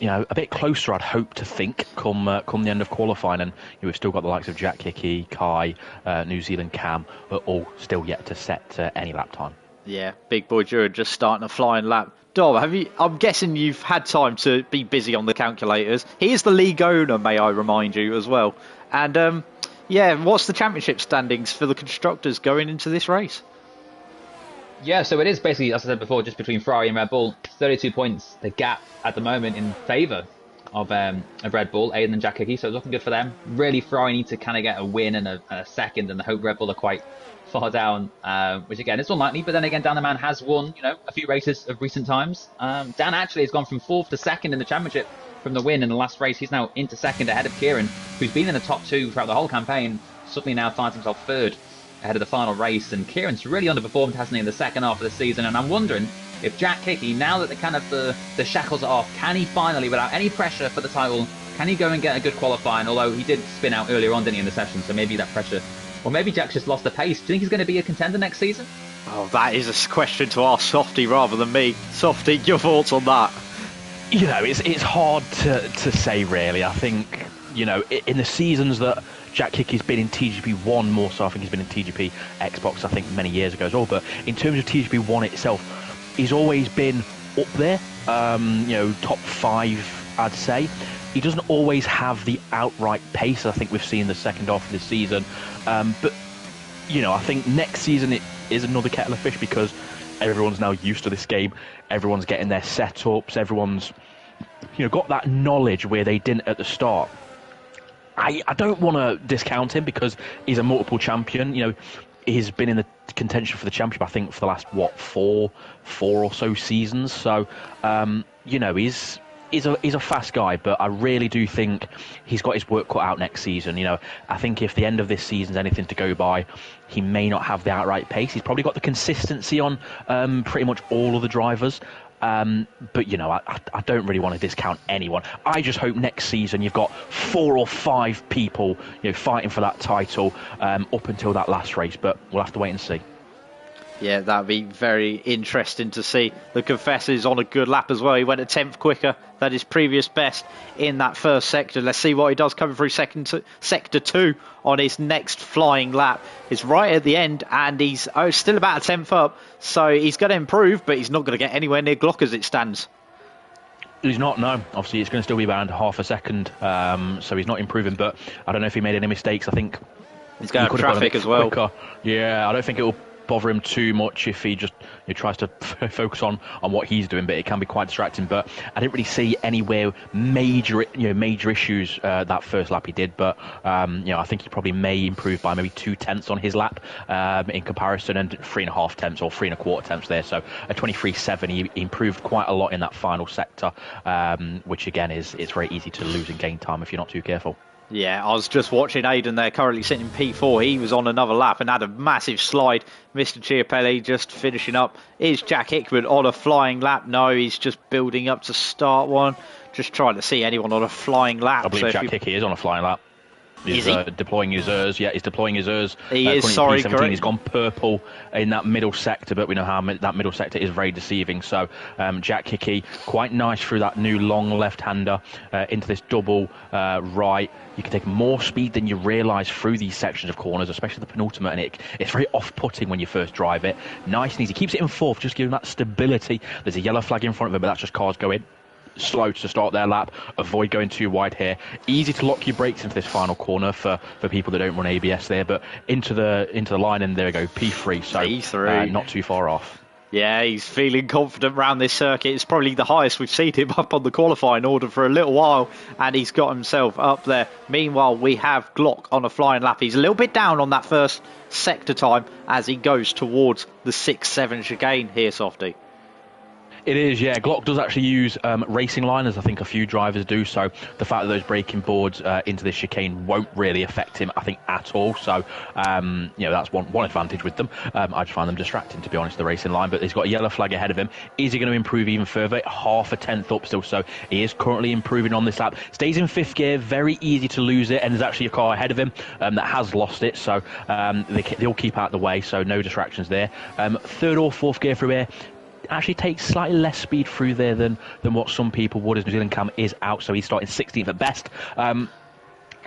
a bit closer, I'd hope to think, come the end of qualifying. And we've still got the likes of Jack Hickey, Kai, New Zealand Cam, are all still yet to set any lap time. Yeah, Big Boy Druid just starting a flying lap. Dom, I'm guessing you've had time to be busy on the calculators. He is the league owner, may I remind you, as well. And what's the championship standings for the constructors going into this race? Yeah, so it is basically, as I said before, just between Ferrari and Red Bull. 32 points, the gap at the moment in favour of Red Bull, Aiden and Jack Hickey, so it's looking good for them. Really, Ferrari need to kind of get a win and a second, and I hope Red Bull are quite far down, which again, it's unlikely, but then again, Dan the Man has won, a few races of recent times. Dan actually has gone from 4th to 2nd in the championship from the win in the last race. He's now into 2nd ahead of Kieran, who's been in the top 2 throughout the whole campaign, suddenly now finds himself 3rd ahead of the final race. And Kieran's really underperformed, hasn't he, in the second half of the season, and I'm wondering if Jack Hickey, now that the shackles are off, can he finally, without any pressure for the title, can he go and get a good qualifying? Although he did spin out earlier on, didn't he, in the session, so maybe that pressure. Or maybe Jack's just lost the pace. Do you think he's going to be a contender next season? Oh, that is a question to ask Softy rather than me. Softy, your thoughts on that? It's hard to say, really. I think, in the seasons that Jack Hickey's been in TGP1 more so, I think he's been in TGP Xbox, I think, many years ago as well. But in terms of TGP1 itself, he's always been up there, top 5, I'd say. He doesn't always have the outright pace I think we've seen in the second half of this season. But I think next season it is another kettle of fish because everyone's now used to this game. Everyone's getting their setups. Everyone's got that knowledge where they didn't at the start. I don't want to discount him because he's a multiple champion. He's been in the contention for the championship, I think, for the last, four or so seasons. So, he's a fast guy, but I really do think he's got his work cut out next season. I think if the end of this season's anything to go by, he may not have the outright pace. He's probably got the consistency on pretty much all of the drivers. But I don't really want to discount anyone. I just hope next season you've got 4 or 5 people fighting for that title up until that last race, but we'll have to wait and see. Yeah, that'd be very interesting to see. The Confessor's on a good lap as well. He went a 10th quicker than his previous best in that first sector. Let's see what he does coming through sector 2 on his next flying lap. It's right at the end, and he's still about a 10th up, so he's going to improve, but he's not going to get anywhere near Glock as it stands. He's not, no. Obviously, it's going to still be around half a second, so he's not improving, but I don't know if he made any mistakes. I think he's going to have traffic as well. Quicker. Yeah, I don't think it will bother him too much if he just tries to focus on what he's doing, but it can be quite distracting. But I didn't really see anywhere major issues that first lap he did, but I think he probably may improve by maybe 2 tenths on his lap in comparison, and 3.5 tenths or 3.25 tenths there, so a 23.7. He improved quite a lot in that final sector, which again it's very easy to lose and gain time if you're not too careful. Yeah, I was just watching Aiden there, currently sitting in P4. He was on another lap and had a massive slide. Mr. Chiapelli just finishing up. Is Jack Hickman on a flying lap? No, he's just building up to start one. Just trying to see anyone on a flying lap. I believe Jack Hickey is on a flying lap. He's deploying his ERS. Yeah, he's deploying his ERS. He is, sorry, correct. He's gone purple in that middle sector, but we know how that middle sector is very deceiving. So Jack Hickey, quite nice through that new long left-hander into this double right. You can take more speed than you realise through these sections of corners, especially the penultimate, and it's very off-putting when you first drive it. Nice and easy. Keeps it in 4th, just giving that stability. There's a yellow flag in front of him, but that's just cars going slow to start their lap. Avoid going too wide here. Easy to lock your brakes into this final corner for people that don't run ABS there, but into the line, and there we go, P3. So P3. Not too far off. Yeah, he's feeling confident around this circuit. It's probably the highest we've seen him up on the qualifying order for a little while, and he's got himself up there. Meanwhile, we have Glock on a flying lap. He's a little bit down on that first sector time as he goes towards the 6-7 chicane here, Softy. It is, yeah. Glock does actually use racing line, as I think a few drivers do. So the fact that those braking boards into this chicane won't really affect him, I think, at all. So, that's one advantage with them. I just find them distracting, to be honest, the racing line. But he's got a yellow flag ahead of him. Is he going to improve even further? Half a tenth up still. So he is currently improving on this lap. Stays in fifth gear, very easy to lose it. And there's actually a car ahead of him that has lost it. So they'll keep out of the way. So no distractions there. Third or fourth gear through here. Actually takes slightly less speed through there than what some people would, as New Zealand Cam is out, so he's starting 16th at best.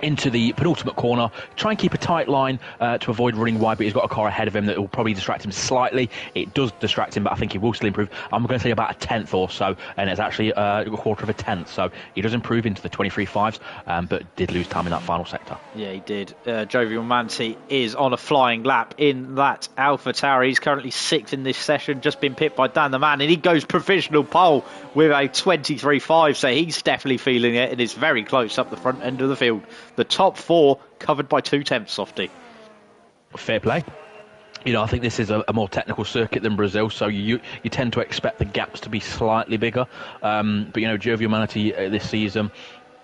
Into the penultimate corner, try and keep a tight line to avoid running wide, but he's got a car ahead of him that will probably distract him slightly. It does distract him, but I think he will still improve. I'm going to say about a tenth or so, and it's actually a quarter of a tenth, so he does improve into the 23.5s, but did lose time in that final sector. Yeah, he did. Jovial Manti is on a flying lap in that Alpha Tower. He's currently 6th in this session, just been pipped by Dan the Man, and he goes provisional pole with a 23.5, so he's definitely feeling it, and is very close up the front end of the field. The top 4 covered by 2 tenths, Softy. Fair play. I think this is a more technical circuit than Brazil, so you tend to expect the gaps to be slightly bigger. But Jovial Manti this season,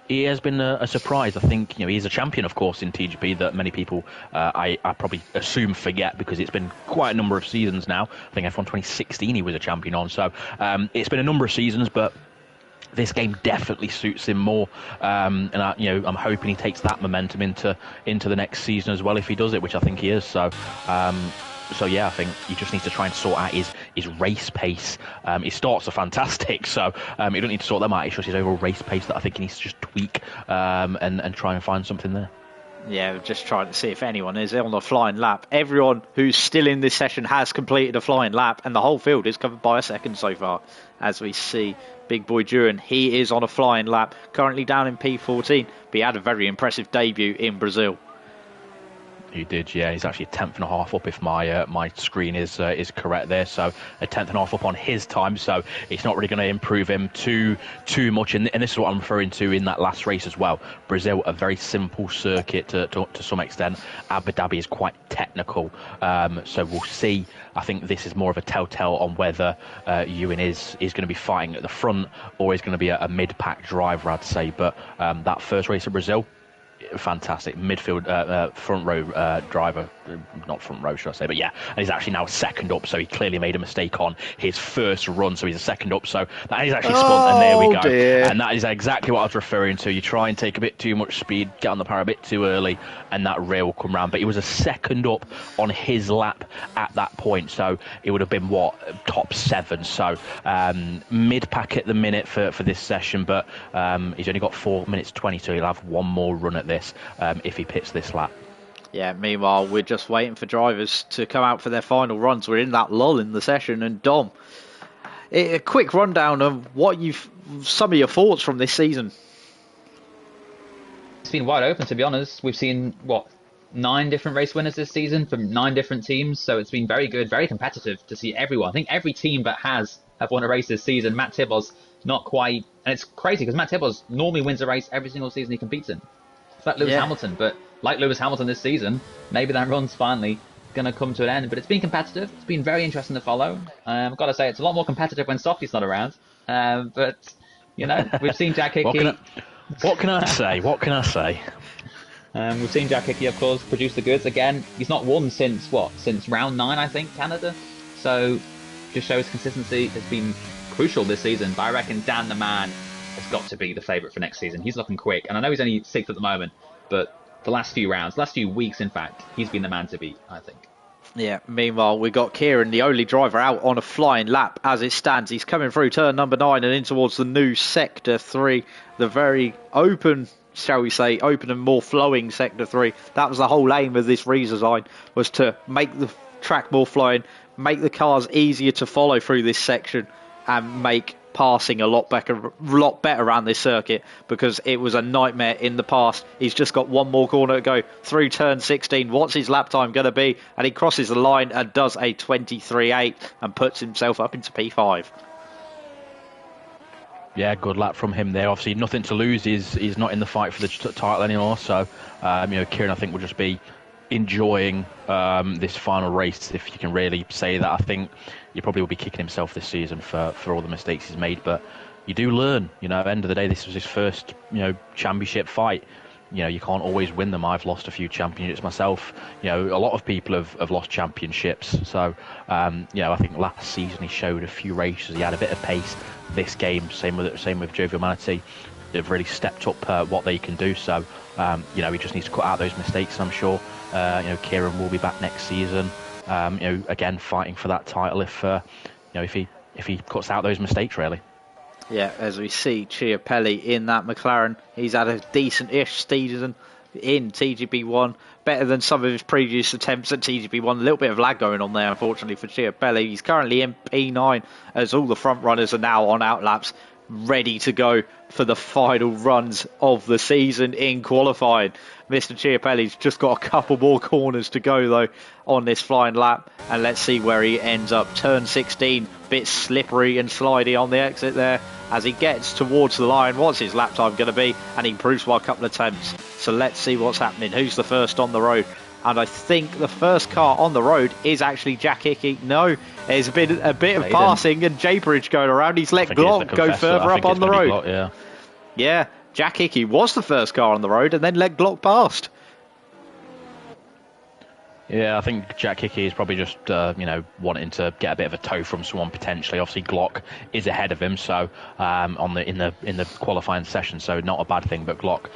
he has been a surprise. I think he's a champion, of course, in TGP that many people I probably assume forget, because it's been quite a number of seasons now. I think F1 2016 he was a champion on, so it's been a number of seasons, but this game definitely suits him more, and I'm hoping he takes that momentum into the next season as well, if he does it, which I think he is. So yeah, I think he just needs to try and sort out his race pace. His starts are fantastic, so he don't need to sort them out. It's just his overall race pace that I think he needs to just tweak and try and find something there. Yeah, just trying to see if anyone is on a flying lap. Everyone who's still in this session has completed a flying lap, and the whole field is covered by a second so far. As we see Big Boy Duran, he is on a flying lap, currently down in P14, but he had a very impressive debut in Brazil. He did, yeah. He's actually a tenth and a half up if my screen is correct there. So a tenth and a half up on his time. So it's not really going to improve him too much. And this is what I'm referring to in that last race as well. Brazil, a very simple circuit to some extent. Abu Dhabi is quite technical. So we'll see. I think this is more of a telltale on whether Ewan is going to be fighting at the front, or is going to be a mid-pack driver, I'd say. But that first race at Brazil, fantastic midfield front row driver, not front row should I say, but yeah, and he's actually now second up, so he clearly made a mistake on his first run, so he's a second up, so that is actually spun, and there we go. Dear. And that is exactly what I was referring to. You try and take a bit too much speed, get on the power a bit too early, and that rail will come round. But he was a second up on his lap at that point, so it would have been top 7, so mid-pack at the minute for this session, but he's only got 4 minutes 20, so he'll have one more run at this if he pits this lap. Yeah, meanwhile, we're just waiting for drivers to come out for their final runs. We're in that lull in the session. And Dom, a quick rundown of some of your thoughts from this season. It's been wide open, to be honest. We've seen, 9 different race winners this season from 9 different teams. So it's been very good, very competitive to see everyone. I think every team that have won a race this season. Matt Tibos, not quite. And it's crazy because Matt Tibos normally wins a race every single season he competes in. It's like Lewis Hamilton, but like Lewis Hamilton this season, maybe that run's finally going to come to an end. But it's been competitive. It's been very interesting to follow. I've got to say, it's a lot more competitive when Softy's not around. But, we've seen Jack Hickey. What can I say? What can I say? We've seen Jack Hickey, of course, produce the goods. Again, he's not won since round 9, I think, Canada. So just shows consistency has been crucial this season. But I reckon Dan the Man has got to be the favourite for next season. He's looking quick. And I know he's only 6th at the moment, but the last few weeks, in fact, he's been the man to beat, I think. Yeah, meanwhile, we got Kieran, the only driver out on a flying lap as it stands. He's coming through turn number 9 and in towards the new Sector 3, the very open, shall we say, open and more flowing Sector 3. That was the whole aim of this redesign, was to make the track more flowing, make the cars easier to follow through this section, and make passing a lot better around this circuit, because it was a nightmare in the past. He's just got one more corner to go through turn 16. What's his lap time going to be? And he crosses the line and does a 23.8 and puts himself up into P5. Yeah, good lap from him there. Obviously, nothing to lose. He's not in the fight for the title anymore. So, Kieran, I think, will just be enjoying this final race, if you can really say that. I think he probably will be kicking himself this season for all the mistakes he's made, but you do learn. You know, at the end of the day, this was his first, championship fight. You know, you can't always win them. I've lost a few championships myself. You know, a lot of people have lost championships. So, I think last season he showed a few races. He had a bit of pace. This game, same with Jovial Manatee. They've really stepped up what they can do. So, he just needs to cut out those mistakes. And I'm sure, Kieran will be back next season. Again fighting for that title if he cuts out those mistakes, really. Yeah, as we see Chiapelli in that McLaren, he's had a decent-ish season in TGP1, better than some of his previous attempts at TGP1. A little bit of lag going on there, unfortunately, for Chiapelli. He's currently in P9, as all the front runners are now on outlaps, ready to go for the final runs of the season in qualifying. Mr. Chiapelli's just got a couple more corners to go, though, on this flying lap. And let's see where he ends up. Turn 16, bit slippery and slidey on the exit there. As he gets towards the line, what's his lap time going to be? And he improves by a couple of attempts. So let's see what's happening. Who's the first on the road? And I think the first car on the road is actually Jack Hickey. No, there's been a bit of passing and J-Bridge going around. He's let Glock go further up on the road. Glock, yeah, Jack Hickey was the first car on the road and then let Glock past. Yeah, I think Jack Hickey is probably just, wanting to get a bit of a tow from someone potentially. Obviously, Glock is ahead of him, so in the qualifying session, so not a bad thing. But Glock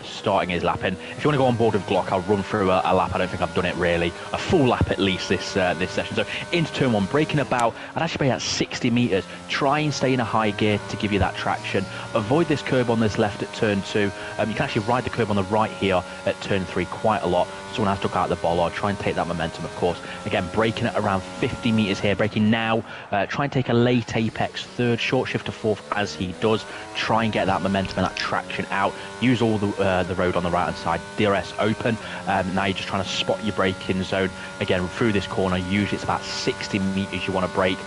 starting his lap in. If you want to go on board with Glock, I'll run through a lap. I don't think I've done it really, a full lap at least this session. So into turn one, braking I'd actually be at 60 meters. Try and stay in a high gear to give you that traction. Avoid this curb on this left at turn 2. You can actually ride the curb on the right here at turn 3 quite a lot. Someone has to look out the bollard, try and take that momentum, of course. Again, braking at around 50 metres here, braking now. Try and take a late apex, third, short shift to fourth as he does. Try and get that momentum and that traction out. Use all the road on the right-hand side, DRS open. Now you're just trying to spot your braking zone. Again, through this corner, usually it's about 60 metres you want to brake,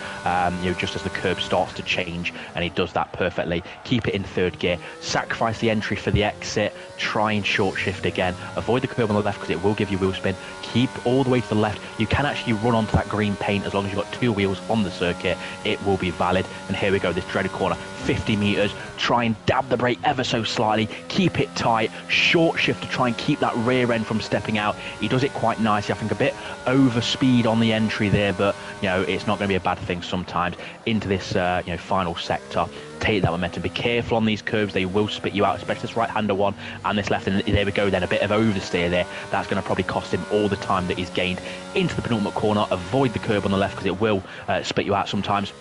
just as the curb starts to change, and he does that perfectly. Keep it in third gear. Sacrifice the entry for the exit. Try and short shift again. Avoid the curb on the left because it will give you wheel spin. Keep all the way to the left. You can actually run onto that green paint as long as you've got 2 wheels on the circuit. It will be valid. And here we go, this dreaded corner, 50 metres. Try and dab the brake ever so slightly. Keep it tight. Short shift to try and keep that rear end from stepping out. He does it quite nicely. I think a bit over speed on the entry there, but it's not going to be a bad thing sometimes. Into this final sector. Take that momentum. Be careful on these curves. They will spit you out, especially this right-hander one and this left. And there we go then, a bit of oversteer there. That's going to probably cost him all the time that he's gained. Into the penultimate corner. Avoid the curb on the left because it will spit you out sometimes.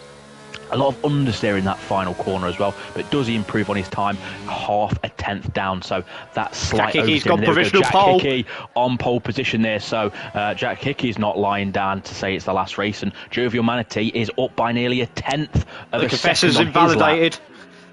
A lot of understeer in that final corner as well, but does he improve on his time? Half a tenth down, so that slight oversteer. He's got provisional pole. Jack Hickey on pole position there, so Jack Hickey's not lying down to say it's the last race, and Jovial Manatee is up by nearly a tenth of the a confessor's second invalidated.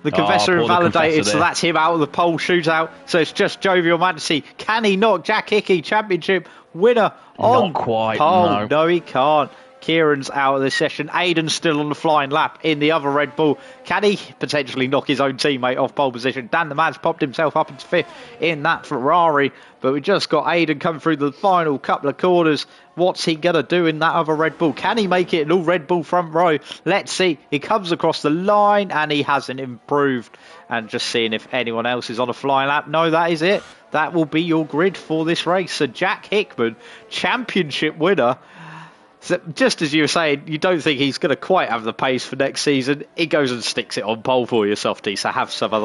The confessor invalidated, so that's him out of the pole shootout. So it's just Jovial Manatee. Can he knock Jack Hickey, championship winner, on not quite, pole? No, he can't. Kieran's out of this session. Aiden's still on the flying lap in the other Red Bull. Can he potentially knock his own teammate off pole position? Dan the Man's popped himself up into 5th in that Ferrari. But we just got Aiden come through the final couple of corners. What's he going to do in that other Red Bull? Can he make it an all Red Bull front row? Let's see. He comes across the line and he hasn't improved. And just seeing if anyone else is on a flying lap. No, that is it. That will be your grid for this race. So Jack Hickman, championship winner. So just as you were saying, you don't think he's going to quite have the pace for next season. He goes and sticks it on pole for you, Softy, so have some of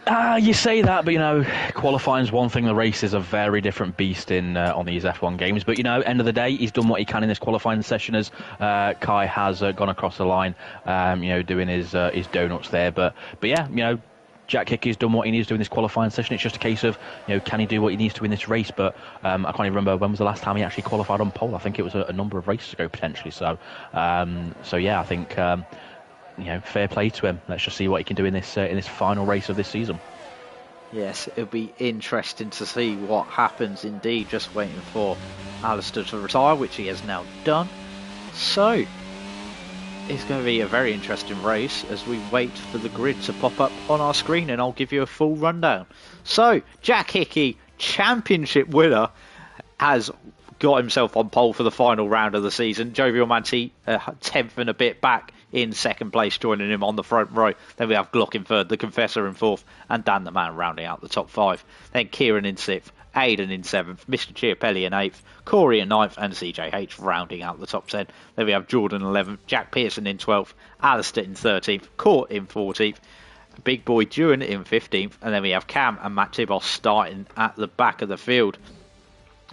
that. You say that, but qualifying's one thing. The race is a very different beast on these F1 games. But end of the day, he's done what he can in this qualifying session as Kai has gone across the line, doing his donuts there. But yeah, Jack Hickey's done what he needs to do in this qualifying session. It's just a case of, can he do what he needs to in this race? But I can't even remember when was the last time he actually qualified on pole. I think it was a number of races ago potentially. So yeah, I think fair play to him. Let's just see what he can do in this final race of this season. Yes, it'll be interesting to see what happens indeed. Just waiting for Alistair to retire, which he has now done. So it's going to be a very interesting race as we wait for the grid to pop up on our screen, and I'll give you a full rundown. So, Jack Hickey, championship winner, has got himself on pole for the final round of the season. Jovial Manti, 10th and a bit back in second place, joining him on the front row. Then we have Glock in third, the Confessor in fourth, and Dan the Man rounding out the top five. Then Kieran in sixth, Aidan in seventh, Mr. Chiapelli in eighth, Corey in ninth, and CJH rounding out the top 10. Then we have Jordan in 11th, Jack Pearson in 12th, Alistair in 13th, Court in 14th, Big Boy Dewan in 15th, and then we have Cam and Matt Tibos starting at the back of the field.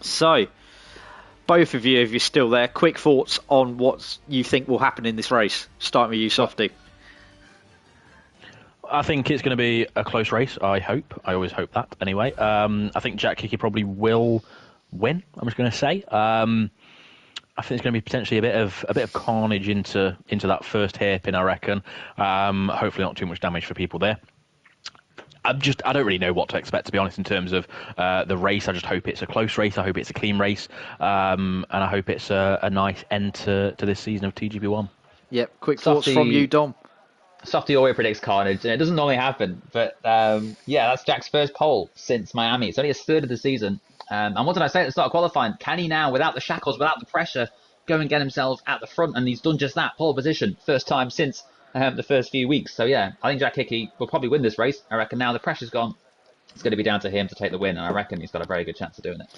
So, both of you, if you're still there, quick thoughts on what you think will happen in this race. Starting with you, Softy. I think it's going to be a close race, I hope. I always hope that, anyway. I think Jack Hickey probably will win, I'm just going to say. I think there's going to be potentially a bit of carnage into that first hairpin, I reckon. Hopefully not too much damage for people there. I don't really know what to expect, to be honest, in terms of the race. I just hope it's a close race. I hope it's a clean race. And I hope it's a nice end to this season of TGP1. Yep, quick thoughts from you, Dom. Softy always predicts carnage, and it doesn't normally happen. But that's Jack's first pole since Miami. It's only his third of the season. And what did I say at the start of qualifying? Can he now, without the shackles, without the pressure, go and get himself at the front? And he's done just that, pole position, first time since the first few weeks. So yeah, I think Jack Hickey will probably win this race. I reckon now the pressure's gone. It's going to be down to him to take the win, and I reckon he's got a very good chance of doing it.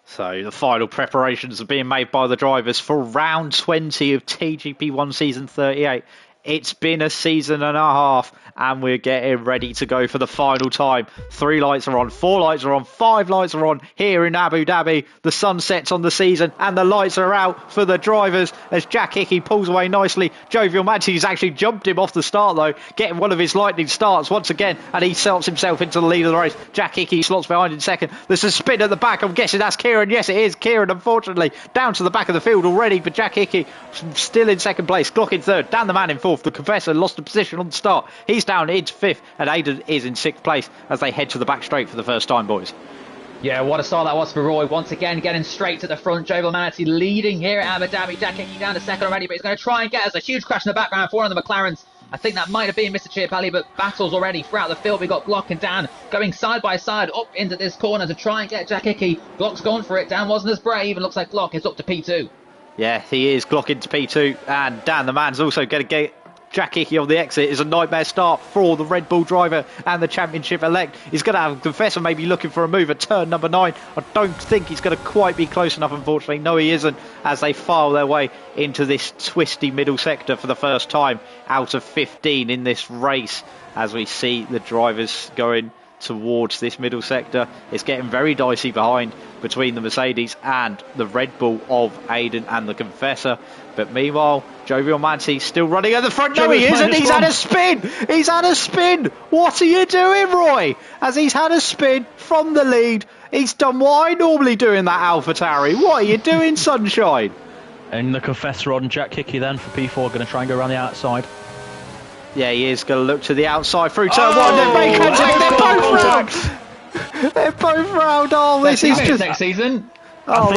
So the final preparations are being made by the drivers for round 20 of TGP1 season 38. It's been a season and a half, and we're getting ready to go for the final time. 3 lights are on, 4 lights are on, 5 lights are on here in Abu Dhabi. The sun sets on the season, and the lights are out for the drivers as Jack Hickey pulls away nicely. Jovial Manti's actually jumped him off the start, though, getting one of his lightning starts once again, and he slots himself into the lead of the race. Jack Hickey slots behind in second. There's a spin at the back. I'm guessing that's Kieran. Yes, it is Kieran, unfortunately. Down to the back of the field already, but Jack Hickey still in second place. Glock in third. Dan the Man in fourth. The Confessor lost a position on the start. He's down into fifth, and Aidan is in sixth place as they head to the back straight for the first time, boys. Yeah, what a start that was for Roy. Once again, getting straight to the front. Jovial Manti leading here at Abu Dhabi. Jack Hickey down to second already, but he's going to try and get us a huge crash in the background for one of the McLarens. I think that might have been Mr. Chiapelli, but battles already throughout the field. We've got Glock and Dan going side by side up into this corner to try and get Jack Hickey. Glock's gone for it. Dan wasn't as brave, and looks like Glock is up to P2. Yeah, he is. Glock into P2, and Dan the Man's also going to get Jack Hickey on the exit. Is a nightmare start for the Red Bull driver and the championship elect. He's going to have Confessor maybe looking for a move at turn number 9. I don't think he's going to quite be close enough, unfortunately. No, he isn't, as they file their way into this twisty middle sector for the first time out of 15 in this race, as we see the drivers going towards this middle sector. It's getting very dicey behind between the Mercedes and the Red Bull of Aidan and the Confessor. But meanwhile, Jovial Manti still running at the front. No, he isn't. He's had a spin. He's had a spin. What are you doing, Roy? As he's had a spin from the lead, he's done what I normally do in that AlphaTauri. What are you doing, sunshine? And the Confessor on Jack Hickey then for P4, going to try and go around the outside. Yeah, he is going to look to the outside through turn 1. They're both round. Oh, this is just next season. Oh,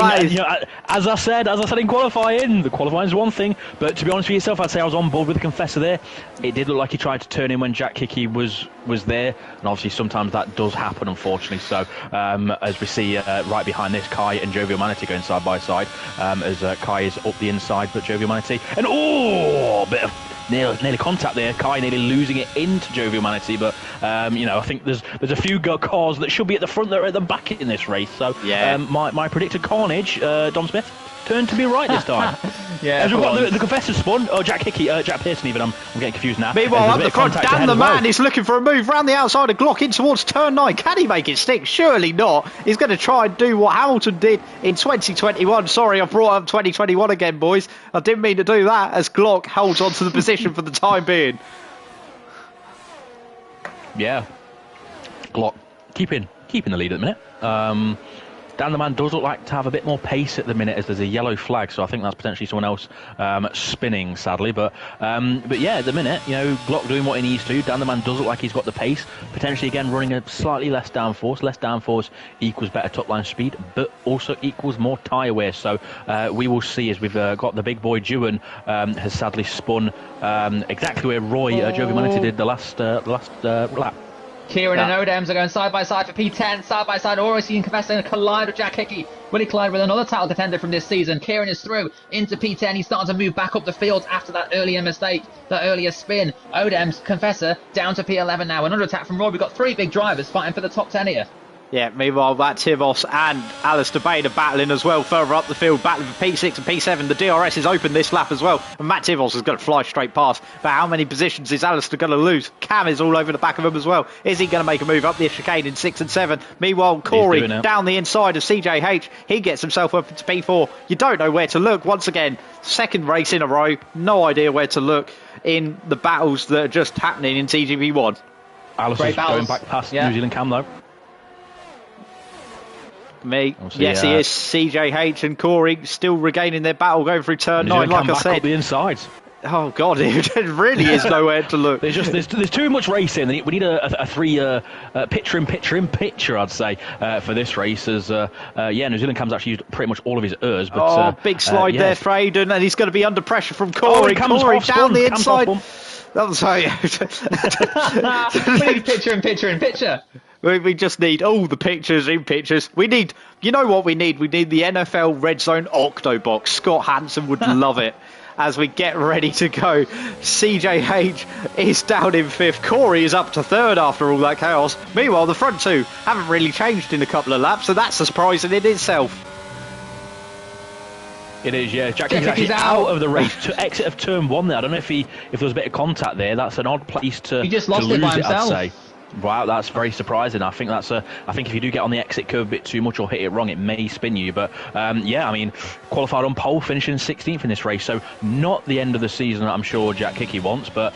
as I said in qualifying, the qualifying is one thing, but to be honest with yourself, I'd say I was on board with the Confessor there. It did look like he tried to turn in when Jack Hickey was there, and obviously sometimes that does happen, unfortunately. So as we see right behind this, Kai and Jovial Manti going side by side, as Kai is up the inside, but Jovial Manti, and a bit of nearly contact there. Kai nearly losing it into Jovial Manti, but I think there's a few cars that should be at the front that are at the back in this race. So yeah. My predicted carnage, Dom Smith, turned to be right this time. Yeah, as we've got the Confessor spun. Oh, Jack Hickey, Jack Pearson even. I'm getting confused now. Meanwhile, up the front, Dan the Man is looking for a move round the outside of Glock in towards turn 9. Can he make it stick? Surely not. He's going to try and do what Hamilton did in 2021. Sorry, I brought up 2021 again, boys. I didn't mean to do that, as Glock holds on to the position for the time being. Yeah. Glock keeping the lead at the minute. Dan the Man does look like to have a bit more pace at the minute, as there's a yellow flag, so I think that's potentially someone else spinning, sadly. But yeah, at the minute, Glock doing what he needs to. Dan the Man does look like he's got the pace, potentially again running a slightly less downforce. Less downforce equals better top line speed, but also equals more tyre wear. So we will see, as we've got the big boy Dewan has sadly spun exactly where Roy Jovial Manti did the last lap. Kieran and Odems are going side by side for P10, side by side. Orsi and Confessor going to collide with Jack Hickey. Will he collide with another title contender from this season? Kieran is through into P10. He's starting to move back up the field after that earlier mistake, that earlier spin. Odems, Confessor, down to P11 now. Another attack from Roy. We've got 3 big drivers fighting for the top 10 here. Yeah, meanwhile, Matt Tivos and Alistair Bain are battling as well further up the field, battling for P6 and P7. The DRS is open this lap as well, and Matt Tivos is going to fly straight past. But how many positions is Alistair going to lose? Cam is all over the back of him as well. Is he going to make a move up the chicane in 6 and 7? Meanwhile, Corey down the inside of CJH. He gets himself up into P4. You don't know where to look. Once again, second race in a row. No idea where to look in the battles that are just happening in TGP1. Alistair's going back past New Zealand Cam though. Yes, he is. CJH and Corey still regaining their battle, going through turn 9, like I said. Up the insides. Oh God, it really is nowhere to look. There's too much racing. We need a 3 picture, I'd say, for this race. As New Zealand Cam's actually used pretty much all of his ERS. But big slide there for Aiden, and he's going to be under pressure from Corey. Corey down the inside. Sorry. We need picture in picture. We just need all the pictures in pictures. We need, you know what we need? We need the NFL Red Zone Octobox. Scott Hansen would love it. As we get ready to go, CJH is down in 5th. Corey is up to 3rd after all that chaos. Meanwhile, the front 2 haven't really changed in a couple of laps, so that's surprising in itself. It is, yeah. Jack is actually out of the race to exit of turn 1 there. I don't know if there was a bit of contact there. That's an odd place to He just lost it by himself. I'd say. Wow, that's very surprising. I think if you do get on the exit curve a bit too much or hit it wrong, it may spin you. But qualified on pole, finishing 16th in this race, so not the end of the season that I'm sure Jack Hickey wants. But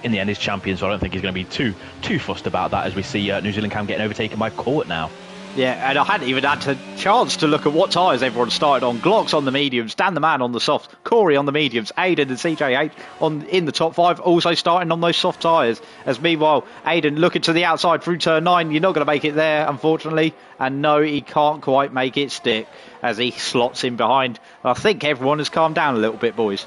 in the end, he's champion, so I don't think he's going to be too fussed about that. As we see New Zealand Cam getting overtaken by Court now. Yeah, and I hadn't even had a chance to look at what tyres everyone started on. Glock's on the mediums, Dan the Man on the soft, Corey on the mediums, Aiden and CJH in the top 5, also starting on those soft tyres. As meanwhile, Aiden looking to the outside through turn 9. You're not going to make it there, unfortunately. And no, he can't quite make it stick as he slots in behind. I think everyone has calmed down a little bit, boys.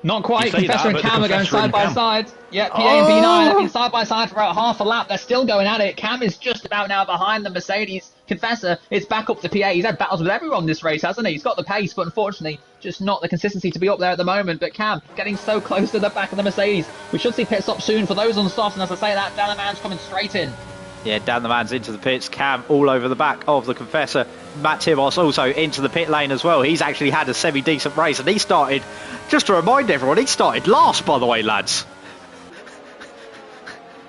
Not quite. Confessor and Cam are going side by side. Yeah, PA and B9 have been side by side for about half a lap. They're still going at it. Cam is just about now behind the Mercedes. Confessor is back up to PA. He's had battles with everyone this race, hasn't he? He's got the pace, but unfortunately, just not the consistency to be up there at the moment. But Cam getting so close to the back of the Mercedes. We should see pit stop soon for those on softs. And as I say that, Dan the Man's coming straight in. Yeah, Dan the Man's into the pits. Cam all over the back of the Confessor. Matt Timos also into the pit lane as well. He's actually had a semi-decent race, and he started, just to remind everyone, he started last, by the way, lads.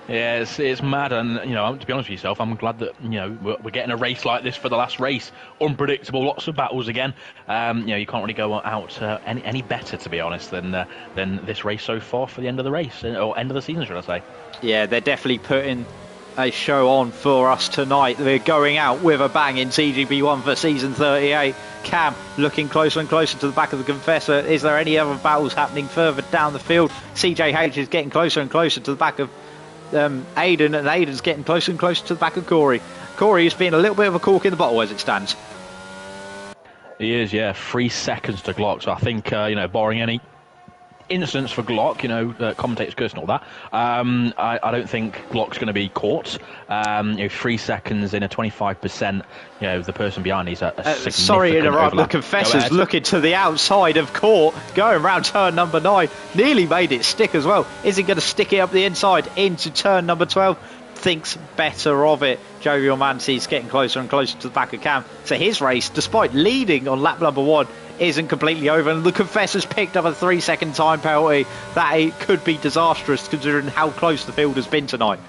Yeah, it's mad, and to be honest with yourself, I'm glad that we're getting a race like this for the last race. Unpredictable, lots of battles again. You can't really go out any better, to be honest, than this race so far for the end of the race, or end of the season, should I say? Yeah, they're definitely putting a show on for us tonight. They're going out with a bang in TGP1 for season 38. Cam looking closer and closer to the back of the Confessor. Is there any other battles happening further down the field? CJH is getting closer and closer to the back of Aiden, and Aiden's getting closer and closer to the back of Corey. Corey has been a little bit of a cork in the bottle as it stands. He is, yeah. 3 seconds to Glock, so I think barring any instance for Glock, commentators curse and all that, I don't think Glock's going to be caught. 3 seconds in a 25%, the person behind he's a significant sorry to interrupt, overlap. The Confessor's looking to the outside of court, going around turn number 9, nearly made it stick as well. Is he going to stick it up the inside into turn number 12? Thinks better of it. Jovial Mancy's getting closer and closer to the back of Cam. So his race, despite leading on lap number 1, isn't completely over, and the Confessor's picked up a 3-second time penalty. That it could be disastrous considering how close the field has been tonight.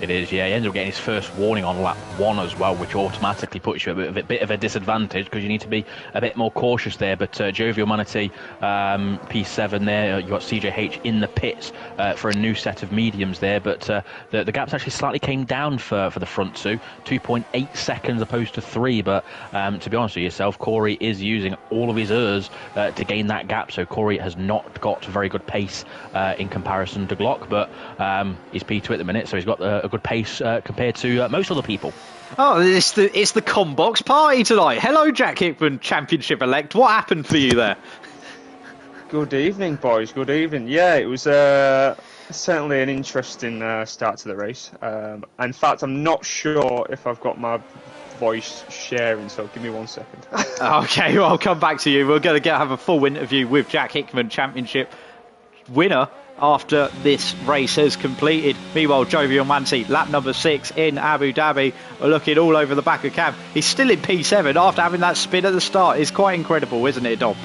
It is, yeah. He ended up getting his first warning on lap 1 as well, which automatically puts you at a bit of a disadvantage because you need to be a bit more cautious there. But Jovial Manatee, P7 there, you've got CJH in the pits for a new set of mediums there. But the gaps actually slightly came down for the front 2.8 seconds opposed to 3. But to be honest with yourself, Corey is using all of his ERS to gain that gap. So Corey has not got very good pace in comparison to Glock, but he's P2 at the minute, so he's got a good pace compared to most other people. Oh, it's the Combox party tonight. Hello, Jack Hickman, championship elect. What happened for you there? Good evening, boys. Good evening. Yeah, it was a Certainly an interesting start to the race. In fact, I'm not sure if I've got my voice sharing, so give me 1 second. Okay, well, I'll come back to you. We're going to have a full interview with Jack Hickman, championship winner, after this race has completed. Meanwhile, Jovial Manti, lap number 6 in Abu Dhabi, looking all over the back of Cam. He's still in P7 after having that spin at the start. It's quite incredible, isn't it, Dom?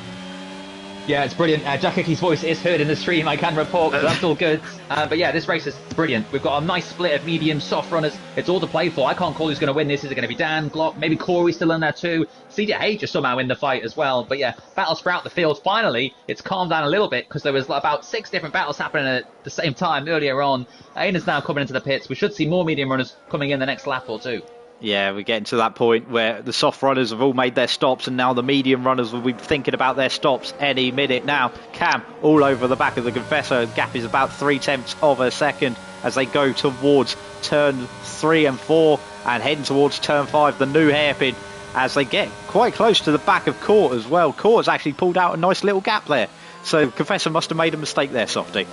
Yeah, it's brilliant. Jack Hickey's voice is heard in the stream, I can report, so that's all good. But yeah, this race is brilliant. We've got a nice split of medium, soft runners. It's all to play for. I can't call who's going to win this. Is it going to be Dan, Glock, maybe Corey's still in there too? CJ is somehow in the fight as well. But yeah, battles throughout the field. Finally, it's calmed down a little bit because there was about 6 different battles happening at the same time earlier on. Aiden's now coming into the pits. We should see more medium runners coming in the next lap or two. Yeah, we're getting to that point where the soft runners have all made their stops and now the medium runners will be thinking about their stops any minute now. Cam all over the back of the Confessor. Gap is about 0.3 of a second as they go towards turn 3 and 4 and heading towards turn 5, the new hairpin, as they get quite close to the back of Court as well. Court's actually pulled out a nice little gap there. So Confessor must have made a mistake there, Softy.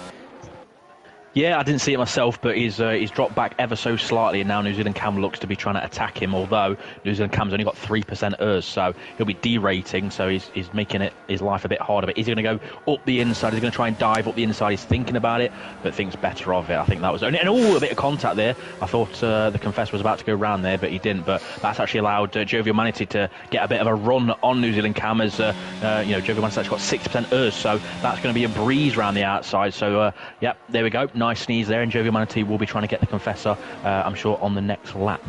Yeah, I didn't see it myself, but he's dropped back ever so slightly, and now New Zealand Cam looks to be trying to attack him, although New Zealand Cam's only got 3% ERS, so he'll be derating, so he's making his life a bit harder. But is he going to go up the inside? Is he going to try and dive up the inside? He's thinking about it, but thinks better of it. I think that was... And a bit of contact there. I thought the Confessor was about to go round there, but he didn't. But that's actually allowed Jovial Manti to get a bit of a run on New Zealand Cam, as Jovial Maniti's actually got 6% ERS, so that's going to be a breeze around the outside. So, there we go. Nice sneeze there, and Jovial Maniti will be trying to get the Confessor, I'm sure, on the next lap.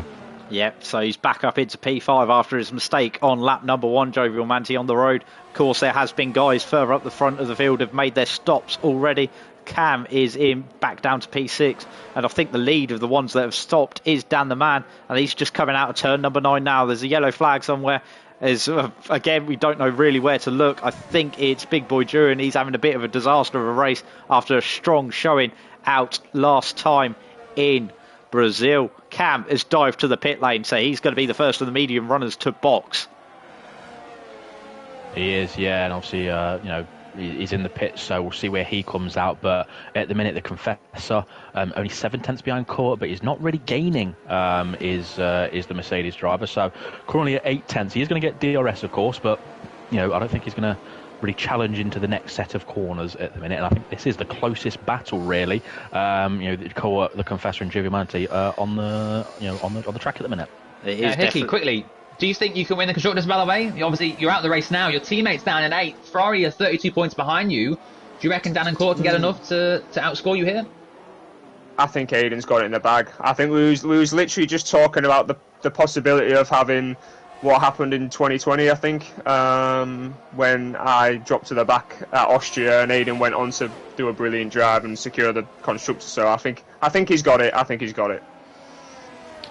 Yep, so he's back up into P5 after his mistake on lap number 1, Jovial Manti on the road. Of course, there has been guys further up the front of the field have made their stops already. Cam is in back down to P6, and I think the lead of the ones that have stopped is Dan the Man, and he's just coming out of turn number 9 now. There's a yellow flag somewhere. Again, we don't know really where to look. I think it's Big Boy Drew, and he's having a bit of a disaster of a race after a strong showing out last time in Brazil. Cam has dived to the pit lane, so he's going to be the first of the medium runners to box. He is, yeah, and obviously, he's in the pit, so we'll see where he comes out. But at the minute, the Confessor only 7/10 behind Court, but he's not really gaining. Is the Mercedes driver? So currently at 8/10, he is going to get DRS, of course, but I don't think he's going to really challenge into the next set of corners at the minute. And I think this is the closest battle, really. The Confessor and Jovial Manti on the track at the minute. It is Hickey, quickly. Do you think you can win the Constructors' Ballet? Obviously, you're out of the race now. Your teammate's down in 8th. Ferrari are 32 points behind you. Do you reckon Dan and Court can get enough to outscore you here? I think Aiden's got it in the bag. I think we was literally just talking about the possibility of having what happened in 2020, I think, when I dropped to the back at Austria and Aiden went on to do a brilliant drive and secure the Constructor. So I think he's got it. I think he's got it.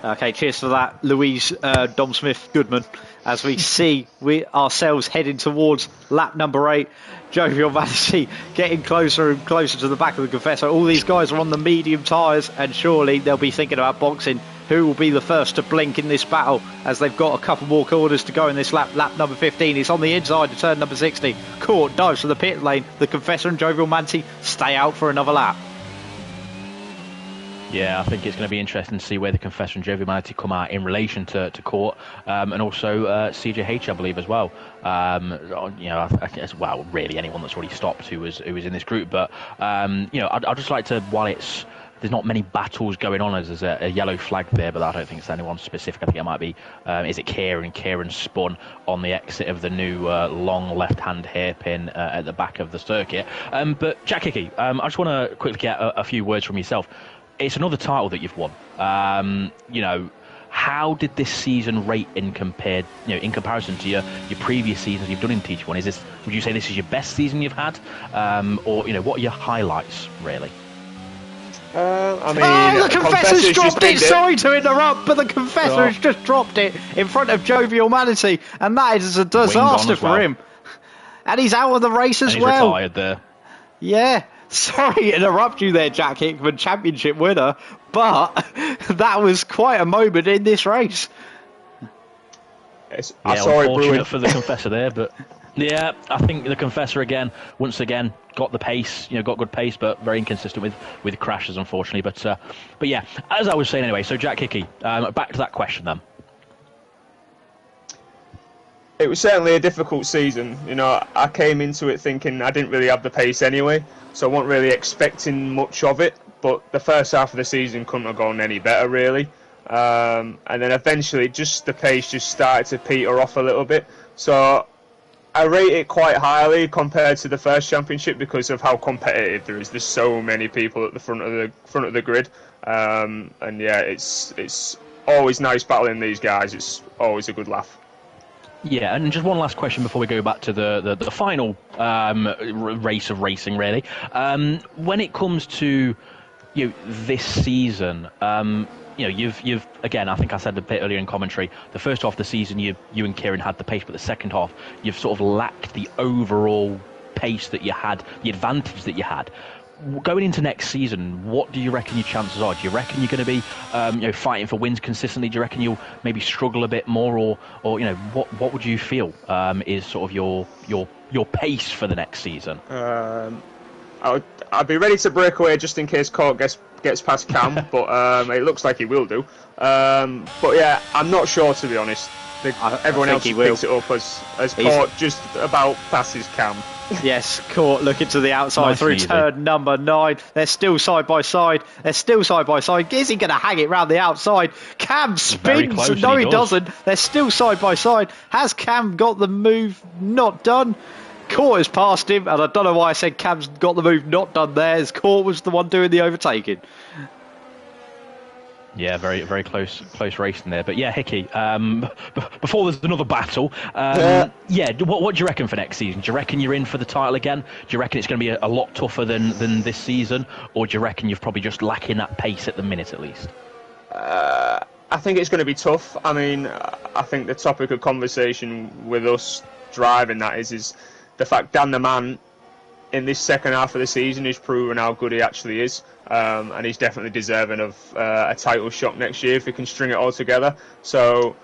Okay, cheers for that, Louise Dom Smith Goodman, as we see we ourselves heading towards lap number 8. Jovial Manti getting closer and closer to the back of the Confessor. All these guys are on the medium tyres, and surely they'll be thinking about boxing. Who will be the first to blink in this battle, as they've got a couple more corners to go in this lap. Lap number 15 is on the inside of turn number 60. Court dives to the pit lane. The Confessor and Jovial Manti stay out for another lap. Yeah, I think it's going to be interesting to see where the Confessor and Jovial Manti come out in relation to Court, and also CJH, I believe, as well. I guess, well, really anyone that's already stopped who was in this group. But I'd just like to, while there's not many battles going on, as there's a yellow flag there, but I don't think it's anyone specific. I think it might be, is it Kieran? Kieran spun on the exit of the new long left-hand hairpin at the back of the circuit. But Jack Hickey, I just want to quickly get a few words from yourself. It's another title that you've won. How did this season rate in comparison to your previous seasons you've done in TG1? Would you say this is your best season you've had, or what are your highlights really? The Confessor's dropped it. Sorry to interrupt, but the Confessor has just dropped it in front of Jovial Manti, and that is a disaster for him. And he's out of the race as well. He's retired there. Yeah. Sorry to interrupt you there, Jack Hickman, championship winner, but that was quite a moment in this race. I saw it brewing for the Confessor there, but Yeah, I think the Confessor once again, got the pace, got good pace, but very inconsistent with crashes, unfortunately. But yeah, as I was saying anyway. So Jack Hickey, back to that question then. It was certainly a difficult season. I came into it thinking I didn't really have the pace anyway, so I wasn't really expecting much of it. But the first half of the season couldn't have gone any better, really. And then eventually, the pace just started to peter off a little bit. So I rate it quite highly compared to the first championship because of how competitive there is. There's so many people at the front of the grid, and yeah, it's always nice battling these guys. It's always a good laugh. Yeah, and just one last question before we go back to the final race of racing, really. When it comes to this season, you've again, I think I said a bit earlier in commentary, the first half of the season you and Kieran had the pace, but the second half you've sort of lacked the overall pace that you had, the advantage that you had. Going into next season, what do you reckon your chances are? Do you reckon you're going to be fighting for wins consistently? Do you reckon you'll maybe struggle a bit more, or what would you feel is sort of your pace for the next season? I'd be ready to break away just in case Court gets past Cam, but it looks like he will do. But yeah, I'm not sure, to be honest. Everyone else picks it up as Court just about passes Cam. Yes, Court looking to the outside nice through turn number 9. They're still side by side. Is he going to hang it round the outside? Cam spins. No, he doesn't. They're still side by side. Has Cam got the move not done? Court has passed him, and I don't know why I said Cam's got the move not done there, as Court was the one doing the overtaking. Yeah, very, very close racing there. But yeah, Hickey, before there's another battle, what do you reckon for next season? Do you reckon you're in for the title again? Do you reckon it's going to be a lot tougher than this season? Or do you reckon you're probably just lacking that pace at the minute at least? I think it's going to be tough. I mean, I think the topic of conversation with us driving that is the fact Dan the Man in this second half of the season has proven how good he actually is, and he's definitely deserving of a title shot next year if he can string it all together. So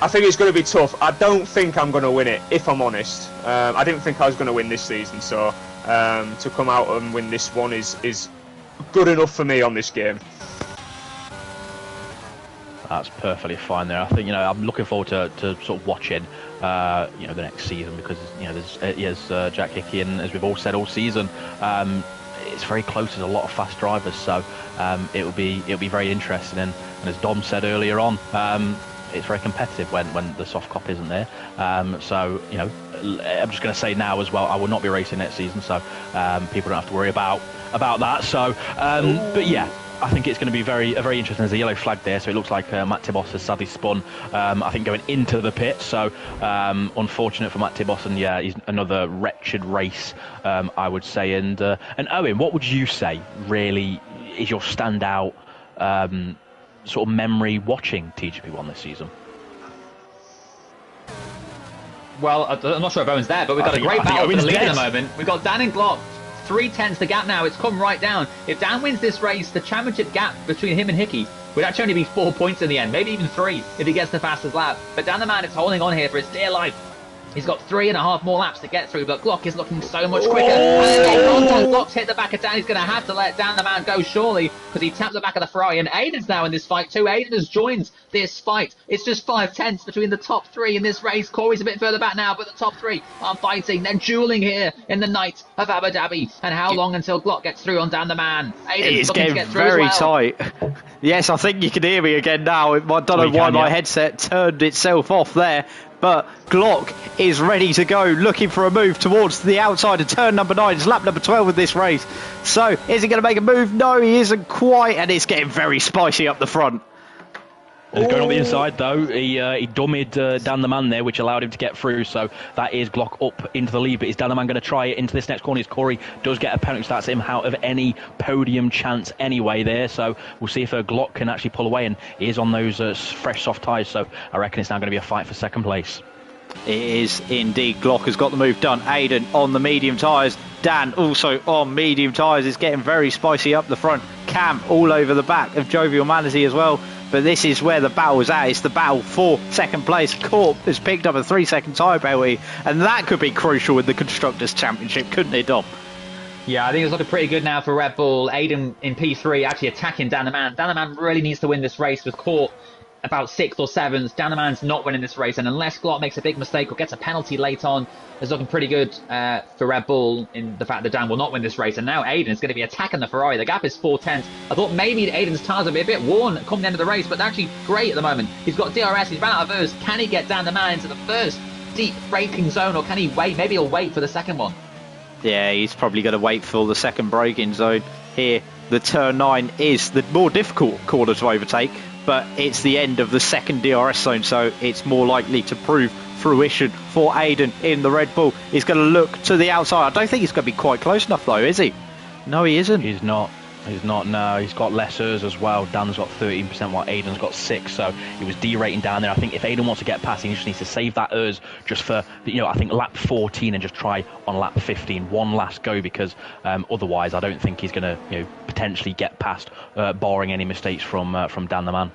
I think it's going to be tough. I don't think I'm going to win it, if I'm honest. I didn't think I was going to win this season, so to come out and win this one is good enough for me on this game. That's perfectly fine there. I think I'm looking forward to sort of watching the next season, because there's Jack Hickey, and as we've all said all season, it's very close. There's a lot of fast drivers, so it'll be very interesting. And as Dom said earlier on, it's very competitive when the soft cop isn't there. So I'm just going to say now as well, I will not be racing next season, so people don't have to worry about that. So, but yeah. I think it's going to be very interesting. There's a yellow flag there, so it looks like Matt Tibos has sadly spun, I think, going into the pit. So unfortunate for Matt Tibos, and yeah, he's another wretched race, I would say. And Owen, what would you say really is your standout sort of memory watching TGP1 this season? Well, I'm not sure if Owen's there, but we've got a great battle for the lead at the moment. We've got Dan and Glock. 3/10 the gap now. It's come right down. If Dan wins this race, the championship gap between him and Hickey would actually only be 4 points in the end, maybe even 3 if he gets the fastest lap. But Dan the Man is holding on here for his dear life. He's got 3.5 more laps to get through, but Glock is looking so much quicker. And Glock's hit the back of Dan. He's going to have to let Dan the Man go, surely, because he tapped the back of the Ferrari. And Aiden's now in this fight too. Aiden has joined this fight. It's just 5/10 between the top 3 in this race. Corey's a bit further back now, but the top 3 are fighting. They're dueling here in the night of Abu Dhabi. And how long until Glock gets through on Dan the Man? Aiden's looking to get through very as well. Tight. Yes, I think you can hear me again now. I don't know why my headset turned itself off there. But Glock is ready to go, looking for a move towards the outside of turn number 9. It's lap number 12 of this race. So, is he going to make a move? No, he isn't quite, and it's getting very spicy up the front. Going on the inside, though, he dummied Dan the Man there, which allowed him to get through. So that is Glock up into the lead. But is Dan the Man going to try it into this next corner? As Corey does get a penalty, starts him out of any podium chance anyway there. So we'll see if Glock can actually pull away. And he is on those fresh soft tyres. So I reckon it's now going to be a fight for second place. It is indeed. Glock has got the move done. Aiden on the medium tyres. Dan also on medium tyres. It's getting very spicy up the front. Cam all over the back of Jovial Manatee as well. But this is where the battle is at. It's the battle for second place. Court has picked up a 3-second tyre penalty, and that could be crucial in the Constructors' Championship, couldn't it, Dom? Yeah, I think it's looking pretty good now for Red Bull. Aiden in P3 actually attacking Dan the Man. Dan the Man really needs to win this race with Court about 6th or 7th. Dan the Man's not winning this race, and unless Glock makes a big mistake or gets a penalty late on, it's looking pretty good for Red Bull in the fact that Dan will not win this race. And now Aiden is going to be attacking the Ferrari. The gap is 4 tenths. I thought maybe Aiden's tyres would be a bit worn come the end of the race, but they're actually great at the moment. He's got DRS, he's ran out of hers. Can he get Dan the Man into the first deep braking zone, or can he wait? Maybe he'll wait for the second one. Yeah, he's probably going to wait for the second braking zone here. The turn 9 is the more difficult corner to overtake, but it's the end of the second DRS zone, so it's more likely to prove fruition for Aiden in the Red Bull. He's going to look to the outside. I don't think he's going to be quite close enough, though, is he? No, he isn't. He's not. No. He's got less hers as well. Dan's got 13%, while Aiden's got 6. So he was derating down there. I think if Aiden wants to get past, he just needs to save that hers just for, I think lap 14 and just try on lap 15 one last go, because otherwise I don't think he's going to, potentially get past, barring any mistakes from Dan the Man.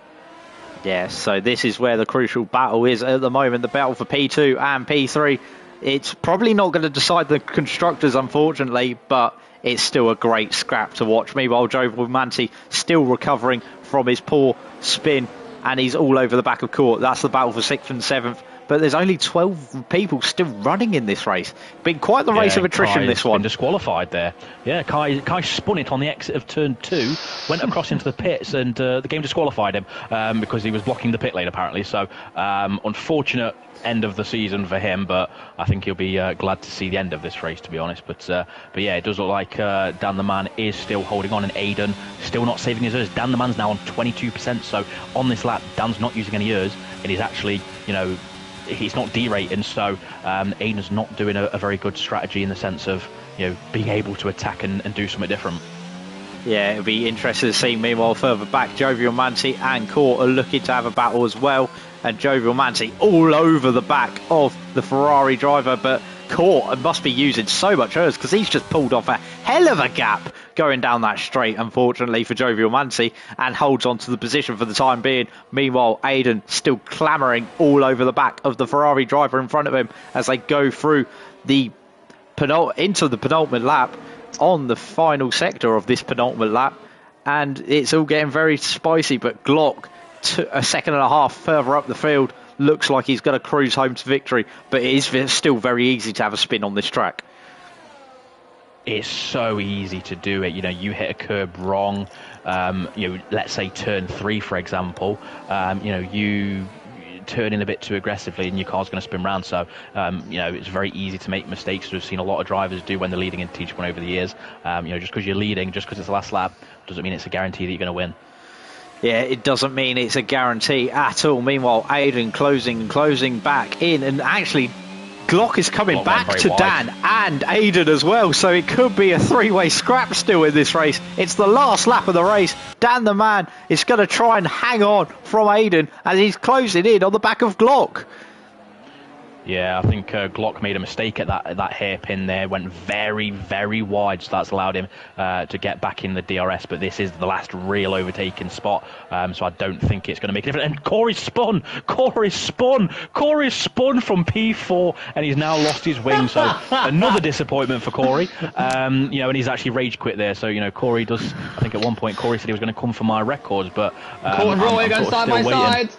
Yeah, so this is where the crucial battle is at the moment, the battle for P2 and P3. It's probably not going to decide the constructors, unfortunately, but it's still a great scrap to watch. Meanwhile, Joe Manti still recovering from his poor spin, and he's all over the back of Court. That's the battle for 6th and 7th. But there's only 12 people still running in this race. Been quite the race of attrition, this one. Been disqualified there. Yeah, Kai spun it on the exit of turn 2, went across into the pits, and the game disqualified him because he was blocking the pit lane, apparently. So, unfortunate end of the season for him, but I think he'll be glad to see the end of this race, to be honest. But yeah, it does look like Dan the Man is still holding on, and Aiden still not saving his hers. Dan the Man's now on 22%, so on this lap, Dan's not using any hers, and he's actually, he's not derating, so Aiden's not doing a very good strategy in the sense of, being able to attack and do something different. Yeah, it'll be interesting to see. Meanwhile, further back, Jovial Manti and Court are looking to have a battle as well. And Jovial Manti all over the back of the Ferrari driver. But Court must be using so much hers, because he's just pulled off a hell of a gap going down that straight, unfortunately, for Jovial Manti, and holds on to the position for the time being. Meanwhile, Aiden still clamouring all over the back of the Ferrari driver in front of him as they go through into the penultimate lap, on the final sector of this penultimate lap, and it's all getting very spicy. But Glock, a second and a half further up the field, looks like he's going to cruise home to victory, but it is still very easy to have a spin on this track. It's so easy to do it. You hit a curb wrong, let's say turn 3, for example, you turn in a bit too aggressively and your car's going to spin round. So, it's very easy to make mistakes. We've seen a lot of drivers do when they're leading in TG1 over the years. Just because you're leading, just because it's the last lap, doesn't mean it's a guarantee that you're going to win. Yeah, it doesn't mean it's a guarantee at all. Meanwhile, Aiden closing back in, and actually Glock is coming back to wide. Dan and Aiden as well, so it could be a 3-way scrap still in this race. It's the last lap of the race. Dan the Man is going to try and hang on from Aiden as he's closing in on the back of Glock. Yeah, I think Glock made a mistake at that hairpin there, went very, very wide, so that's allowed him to get back in the DRS, but this is the last real overtaking spot, so I don't think it's going to make a difference. And Corey spun from P4, and he's now lost his wing, so another disappointment for Corey, and he's actually rage quit there, so, Corey does, I think at one point Corey said he was going to come for my records, but Court and Roy going side by side.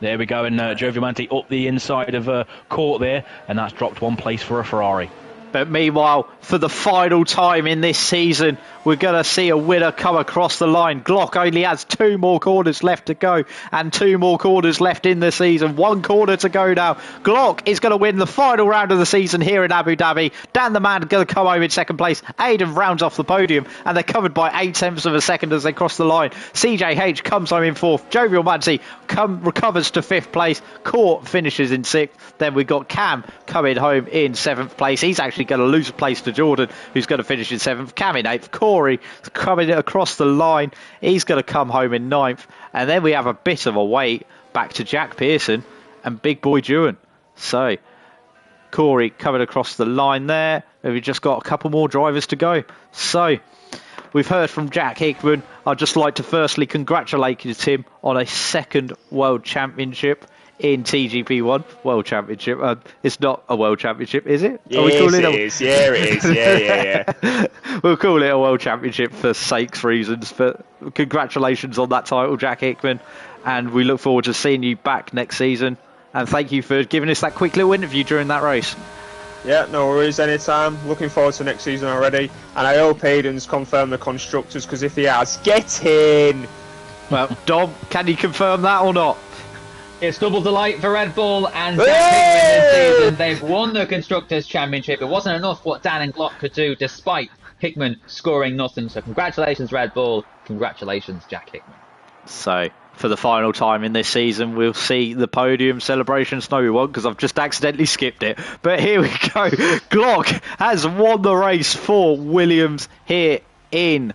There we go, and Jovial Manti up the inside of Court there, and that's dropped one place for a Ferrari. But meanwhile, for the final time in this season, we're going to see a winner come across the line. Glock only has 2 more corners left to go, and 2 more corners left in the season. 1 corner to go now. Glock is going to win the final round of the season here in Abu Dhabi. Dan the Man going to come home in second place. Aiden rounds off the podium, and they're covered by 8 tenths of a second as they cross the line. CJH comes home in 4th. Jovial Manti recovers to 5th place. Court finishes in 6th. Then we've got Cam coming home in 7th place. He's actually going to lose a place to Jordan, who's going to finish in 7th. Cam in 8th. Corey coming across the line. He's going to come home in 9th. And then we have a bit of a wait back to Jack Pearson and Big Boy Dewan. So, Corey coming across the line there. We've just got a couple more drivers to go. So, we've heard from Jack Hickman. I'd just like to firstly congratulate him on a second World Championship in TGP1 World Championship. It's not a World Championship, is it? Yes, it is. Yeah, it is. Yeah. We'll call it a World Championship for sakes reasons. But congratulations on that title, Jack Hickman. And we look forward to seeing you back next season. And thank you for giving us that quick little interview during that race. Yeah, no worries, anytime. Looking forward to next season already. And I hope Aiden's confirmed the constructors, because if he has, get in! Well, Dom, can you confirm that or not? It's double delight for Red Bull and Jack Hickman this season. They've won the Constructors' Championship. It wasn't enough what Dan and Glock could do, despite Hickman scoring nothing. So congratulations, Red Bull. Congratulations, Jack Hickman. So, for the final time in this season, we'll see the podium celebrations. No, we won't, because I've just accidentally skipped it. But here we go. Glock has won the race for Williams here in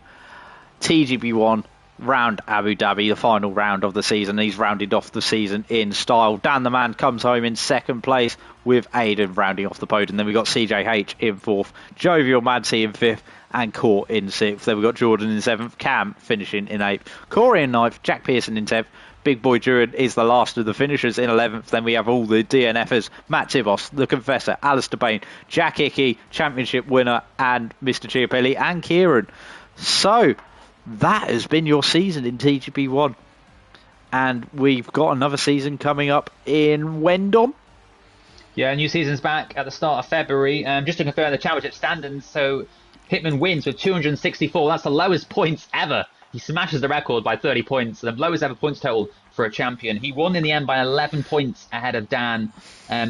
TGP1 round Abu Dhabi, the final round of the season. He's rounded off the season in style. Dan the Man comes home in second place with Aiden rounding off the podium. Then we got CJH in fourth, Jovial Madsey in fifth, and Court in sixth. Then we got Jordan in seventh, Cam finishing in eighth, Corey in ninth, Jack Pearson in 10th. Big Boy Duran is the last of the finishers in 11th. Then we have all the DNFers, Matt Tibos, The Confessor, Alistair Bain, Jack Hickey, championship winner, and Mr. Chiapelli, and Kieran. So, that has been your season in TGP1. And we've got another season coming up in Wendom. Yeah, new season's back at the start of February. Just to confirm the championship standings, so Hickman wins with 264. That's the lowest points ever. He smashes the record by 30 points, the lowest ever points total for a champion. He won in the end by 11 points ahead of Dan.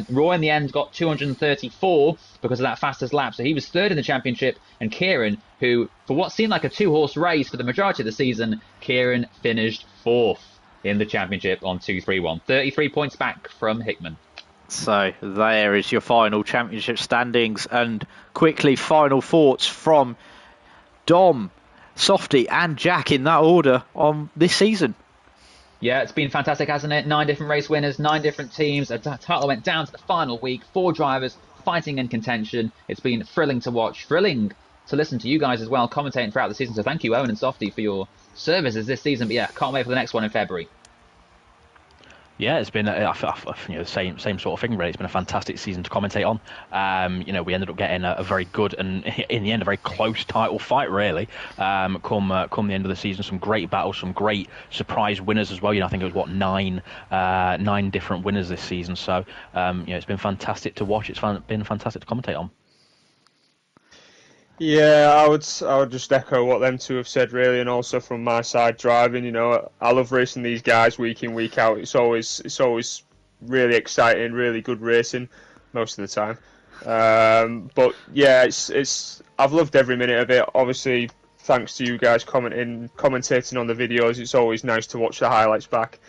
Roy in the end got 234 because of that fastest lap, so he was third in the championship. And Kieran, who, for what seemed like a two-horse race for the majority of the season, Kieran finished fourth in the championship on 2-3-1. 33 points back from Hickman. So there is your final championship standings, and quickly final thoughts from Dom, Softy and Jack in that order on this season. Yeah, it's been fantastic, hasn't it? 9 different race winners, 9 different teams. A title went down to the final week. 4 drivers fighting in contention. It's been thrilling to watch, thrilling to listen to you guys as well, commentating throughout the season. So thank you, Owen and Softy, for your services this season. But yeah, can't wait for the next one in February. Yeah, it's been same sort of thing really. It's been a fantastic season to commentate on. We ended up getting a very good and in the end a very close title fight really. Come the end of the season, some great battles, some great surprise winners as well. I think it was nine different winners this season. So it's been fantastic to watch. It's been fantastic to commentate on. Yeah, I would just echo what them two have said really, and also from my side driving. I love racing these guys week in, week out. It's always really exciting, really good racing most of the time. But yeah, it's I've loved every minute of it. Obviously, thanks to you guys commentating on the videos. It's always nice to watch the highlights back.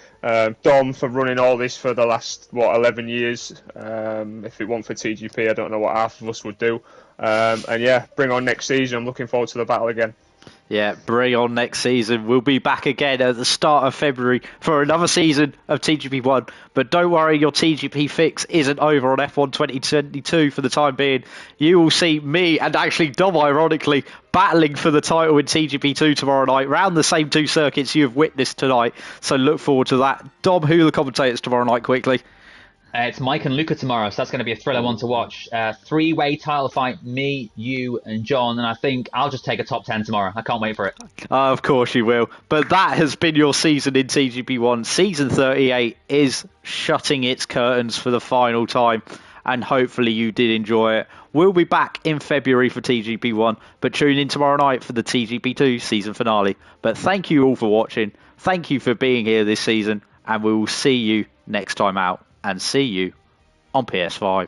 Dom for running all this for the last 11 years. If it weren't for TGP, I don't know what half of us would do. And yeah, bring on next season. I'm looking forward to the battle again. Yeah, bring on next season. We'll be back again at the start of February for another season of TGP1. But don't worry, your TGP fix isn't over on F1 2022 for the time being. You will see me and actually Dom, ironically, battling for the title in TGP2 tomorrow night, round the same 2 circuits you have witnessed tonight. So look forward to that. Dom, who are the commentators tomorrow night, quickly? It's Mike and Luca tomorrow, so that's going to be a thriller one to watch. 3-way title fight, me, you, and John, and I think I'll just take a top 10 tomorrow. I can't wait for it. Of course you will. But that has been your season in TGP1. Season 38 is shutting its curtains for the final time, and hopefully you did enjoy it. We'll be back in February for TGP1, but tune in tomorrow night for the TGP2 season finale. But thank you all for watching. Thank you for being here this season, and we will see you next time out. And see you on PS5.